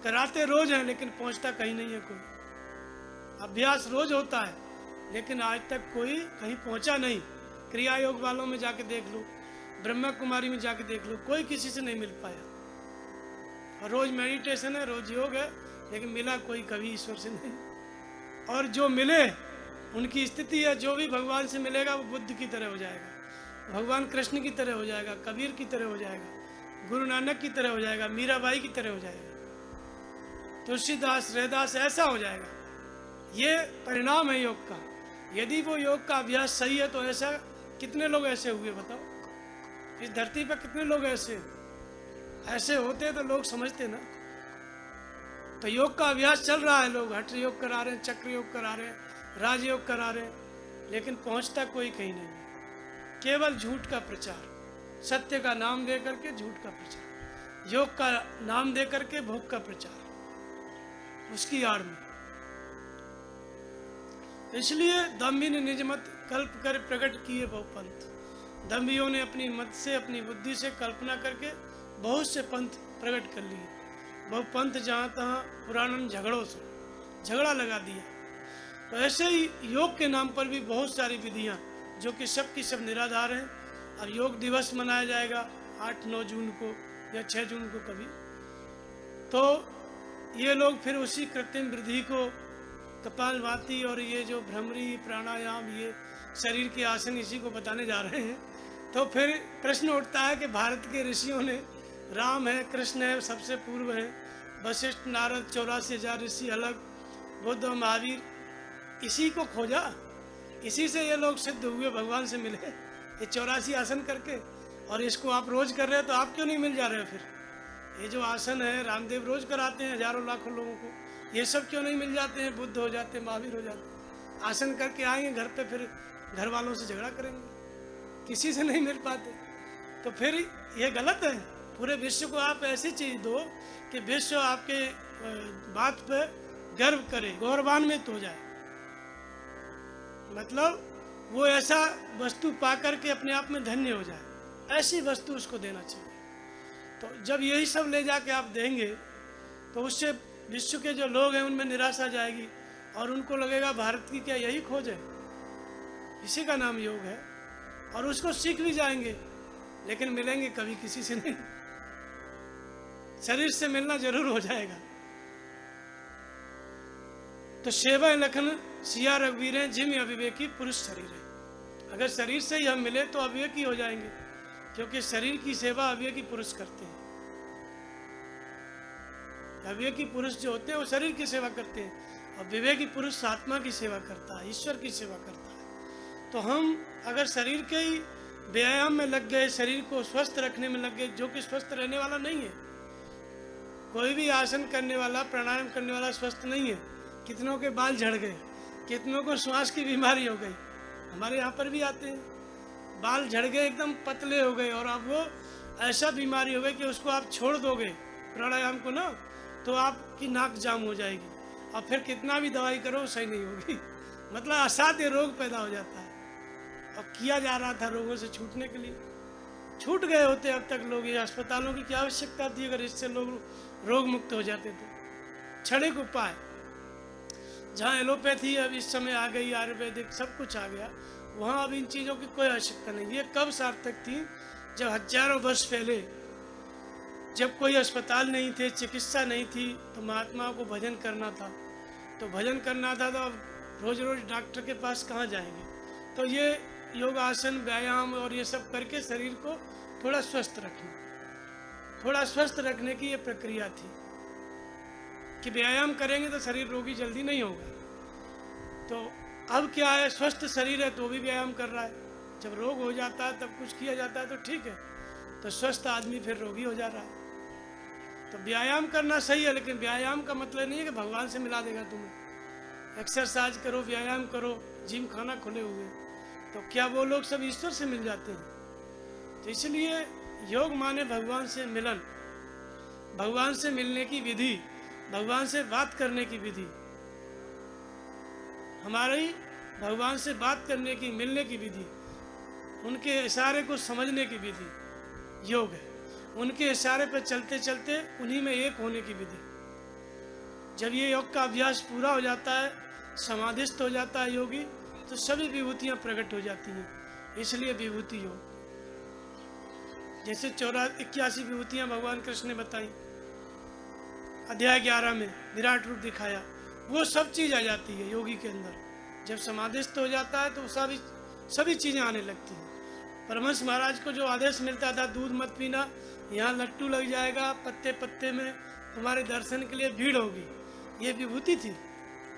कराते रोज हैं, लेकिन पहुंचता कहीं नहीं है कोई। अभ्यास रोज होता है, लेकिन आज तक कोई कहीं पहुंचा नहीं। क्रिया योग वालों में जाके देख लो, ब्रह्मा कुमारी में जाके देख लो, कोई किसी से नहीं मिल पाया। और रोज मेडिटेशन है, रोज योग है, लेकिन मिला कोई कभी ईश्वर से नहीं। और जो मिले उनकी स्थिति है, जो भी भगवान से मिलेगा वो बुद्ध की तरह हो जाएगा, भगवान कृष्ण की तरह हो जाएगा, कबीर की तरह हो जाएगा, गुरु नानक की तरह हो जाएगा, मीराबाई की तरह हो जाएगा, तुलसीदास, रैदास, ऐसा हो जाएगा। ये परिणाम है योग का। यदि वो योग का अभ्यास सही है, तो ऐसा कितने लोग ऐसे हुए बताओ? इस धरती पर कितने लोग ऐसे होते तो लोग समझते ना। तो योग का अभ्यास चल रहा है, लोग हठ योग करा रहे हैं, चक्र योग करा रहे हैं, राजयोग करा रहे हैं, लेकिन पहुंचता कोई कहीं नहीं। केवल झूठ का प्रचार, सत्य का नाम दे करके झूठ का प्रचार, योग का नाम दे करके भोग का प्रचार, उसकी आड़ में। इसलिए दम्भी ने निज मत कल्प कर प्रकट किए बहु पंथ। दम्भियों ने अपनी मत से, अपनी बुद्धि से कल्पना करके बहुत से पंथ प्रकट कर लिए। बहु पंथ जहाँ तहाँ पुराण झगड़ों से झगड़ा लगा दिया। तो ऐसे ही योग के नाम पर भी बहुत सारी विधियाँ जो कि सब की सब निराधार हैं। अब योग दिवस मनाया जाएगा 8-9 जून को या 6 जून को कभी, तो ये लोग फिर उसी कृत्रिम वृद्धि को, कपालभाति और ये जो भ्रमरी प्राणायाम, ये शरीर के आसन, इसी को बताने जा रहे हैं। तो फिर प्रश्न उठता है कि भारत के ऋषियों ने, राम है, कृष्ण है, सबसे पूर्व है, वशिष्ठ, नारद, 84,000 ऋषि अलग, बुद्ध और महावीर, इसी को खोजा, इसी से ये लोग सिद्ध हुए, भगवान से मिले, ये 84 आसन करके। और इसको आप रोज कर रहे हो, तो आप क्यों नहीं मिल जा रहे हो? फिर ये जो आसन है, रामदेव रोज कराते हैं हजारों लाखों लोगों को, ये सब क्यों नहीं मिल जाते हैं? बुद्ध हो जाते हैं, महावीर हो जाते हैं, आसन करके आएंगे घर पे, फिर घर वालों से झगड़ा करेंगे, किसी से नहीं मिल पाते। तो फिर ये गलत है। पूरे विश्व को आप ऐसी चीज दो कि विश्व आपके बात पे गर्व करे, गौरवान्वित हो जाए। मतलब वो ऐसा वस्तु पा करके अपने आप में धन्य हो जाए, ऐसी वस्तु उसको देना चाहिए। तो जब यही सब ले जाके आप देंगे, तो उससे विश्व के जो लोग हैं उनमें निराशा जाएगी, और उनको लगेगा भारत की क्या यही खोज है? इसी का नाम योग है। और उसको सीख भी जाएंगे, लेकिन मिलेंगे कभी किसी से नहीं। शरीर से मिलना जरूर हो जाएगा। तो सेवा लखन सिया रघुवीर हैं, जिम अविवेकी पुरुष शरीर है। अगर शरीर से ही हम मिले तो अविवेकी हो जाएंगे, क्योंकि शरीर की सेवा अविवेकी पुरुष करते हैं। अविवेकी पुरुष जो होते हैं वो शरीर की सेवा करते हैं, और विवेकी पुरुष आत्मा की सेवा करता है, ईश्वर की सेवा करता है। तो हम अगर शरीर के ही व्यायाम में लग गए, शरीर को स्वस्थ रखने में लग गए, जो कि स्वस्थ रहने वाला नहीं है। कोई भी आसन करने वाला, प्राणायाम करने वाला स्वस्थ नहीं है। कितनों के बाल झड़ गए, कितनों को श्वास की बीमारी हो गई। हमारे यहाँ पर भी आते हैं, बाल झड़ गए, एकदम पतले हो गए, और अब वो ऐसा बीमारी हो गई कि उसको आप छोड़ दोगे प्राणायाम को ना, तो आपकी नाक जाम हो जाएगी, और फिर कितना भी दवाई करो सही नहीं होगी। मतलब असाध्य रोग पैदा हो जाता है। और किया जा रहा था रोगों से छूटने के लिए, छूट गए होते अब तक लोग। ये अस्पतालों की क्या आवश्यकता थी अगर इससे लोग रोग मुक्त हो जाते तो। क्षणिक उपाय, जहाँ एलोपैथी अब इस समय आ गई, आयुर्वेदिक सब कुछ आ गया, वहाँ अब इन चीज़ों की कोई आवश्यकता नहीं। ये कब सार्थक थी? जब हजारों वर्ष पहले, जब कोई अस्पताल नहीं थे, चिकित्सा नहीं थी, तो महात्माओं को भजन करना था। तो भजन करना था, तो अब रोज रोज डॉक्टर के पास कहाँ जाएंगे? तो ये योगासन, व्यायाम और ये सब करके शरीर को थोड़ा स्वस्थ रखना, थोड़ा स्वस्थ रखने की ये प्रक्रिया थी कि व्यायाम करेंगे तो शरीर रोगी जल्दी नहीं होगा। तो अब क्या है, स्वस्थ शरीर है तो भी व्यायाम कर रहा है। जब रोग हो जाता है तब कुछ किया जाता है तो ठीक है, तो स्वस्थ आदमी फिर रोगी हो जा रहा है। तो व्यायाम करना सही है, लेकिन व्यायाम का मतलब नहीं है कि भगवान से मिला देगा तुम्हें। एक्सरसाइज करो, व्यायाम करो, जिम खाना खुले हुए, तो क्या वो लोग सब ईश्वर से मिल जाते हैं? तो इसलिए योग माने भगवान से मिलन, भगवान से मिलने की विधि, भगवान से बात करने की विधि। हमारी भगवान से बात करने की, मिलने की विधि, उनके इशारे को समझने की विधि योग है। उनके इशारे पर चलते चलते उन्हीं में एक होने की विधि। जब ये योग का अभ्यास पूरा हो जाता है, समाधिस्थ हो जाता है योगी, तो सभी विभूतियां प्रकट हो जाती हैं। इसलिए विभूति योग, जैसे 81 विभूतियां भगवान कृष्ण ने बताई, अध्याय 11 में विराट रूप दिखाया, वो सब चीज आ जाती है योगी के अंदर। जब समाधिस्थ हो जाता है तो सभी चीजें आने लगती हैं। परमहंस महाराज को जो आदेश मिलता था, दूध मत पीना, यहाँ लट्टू लग जाएगा, पत्ते पत्ते में तुम्हारे दर्शन के लिए भीड़ होगी, ये विभूति थी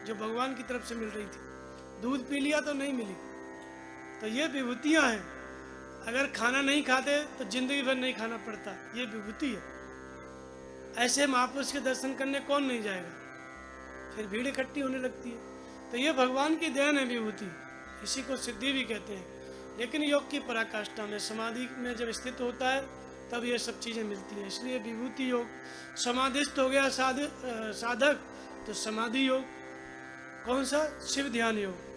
जो भगवान की तरफ से मिल रही थी। दूध पी लिया तो नहीं मिली, तो ये विभूतियाँ हैं। अगर खाना नहीं खाते तो जिंदगी भर नहीं खाना पड़ता, ये विभूति है। ऐसे महापुरुष के दर्शन करने कौन नहीं जाएगा? फिर भीड़ इकट्ठी होने लगती है। तो ये भगवान की देन है विभूति, इसी को सिद्धि भी कहते हैं। लेकिन योग की पराकाष्ठा में, समाधि में जब स्थित होता है तब ये सब चीज़ें मिलती हैं। इसलिए विभूति योग। समाधिस्थ हो गया साधक, तो समाधि योग। कौन सा? शिव ध्यान योग।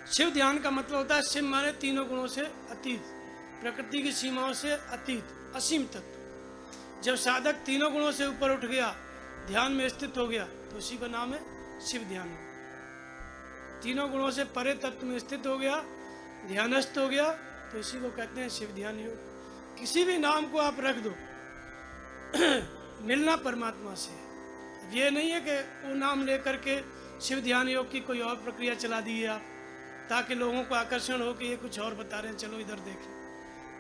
शिव ध्यान का मतलब होता है, शिव माने तीनों गुणों से अतीत, प्रकृति की सीमाओं से अतीत, असीम तत्व। जब साधक तीनों गुणों से ऊपर उठ गया, ध्यान में स्थित हो गया, तो उसी का नाम है शिव ध्यान। तीनों गुणों से परे तत्व में स्थित हो गया, ध्यानस्थ हो गया, तो इसी को कहते हैं शिव ध्यान योग। किसी भी नाम को आप रख दो, मिलना परमात्मा से। ये नहीं है कि वो नाम लेकर के शिव ध्यान योग की कोई और प्रक्रिया चला दी है आप, ताकि लोगों को आकर्षण हो कि ये कुछ और बता रहे हैं, चलो इधर देखें।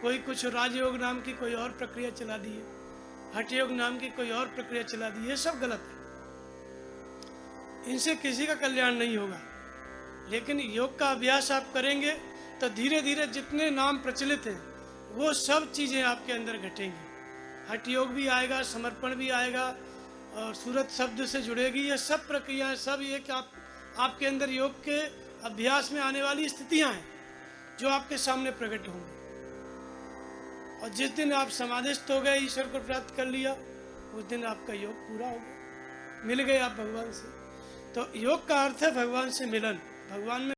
कोई कुछ राजयोग नाम की कोई और प्रक्रिया चला दी है, हठ योग नाम की कोई और प्रक्रिया चला दी है, ये सब गलत है। इनसे किसी का कल्याण नहीं होगा। लेकिन योग का अभ्यास आप करेंगे तो धीरे धीरे जितने नाम प्रचलित हैं वो सब चीज़ें आपके अंदर घटेंगी। हठ योग भी आएगा, समर्पण भी आएगा, और सूरत शब्द से जुड़ेगी। ये सब प्रक्रियाएं, सब ये कि आपके अंदर योग के अभ्यास में आने वाली स्थितियां हैं जो आपके सामने प्रकट होंगी। और जिस दिन आप समाधिस्थ हो गए, ईश्वर को प्राप्त कर लिया, उस दिन आपका योग पूरा हो गया, मिल गए आप भगवान से। तो योग का अर्थ है भगवान से मिलन। भगवान में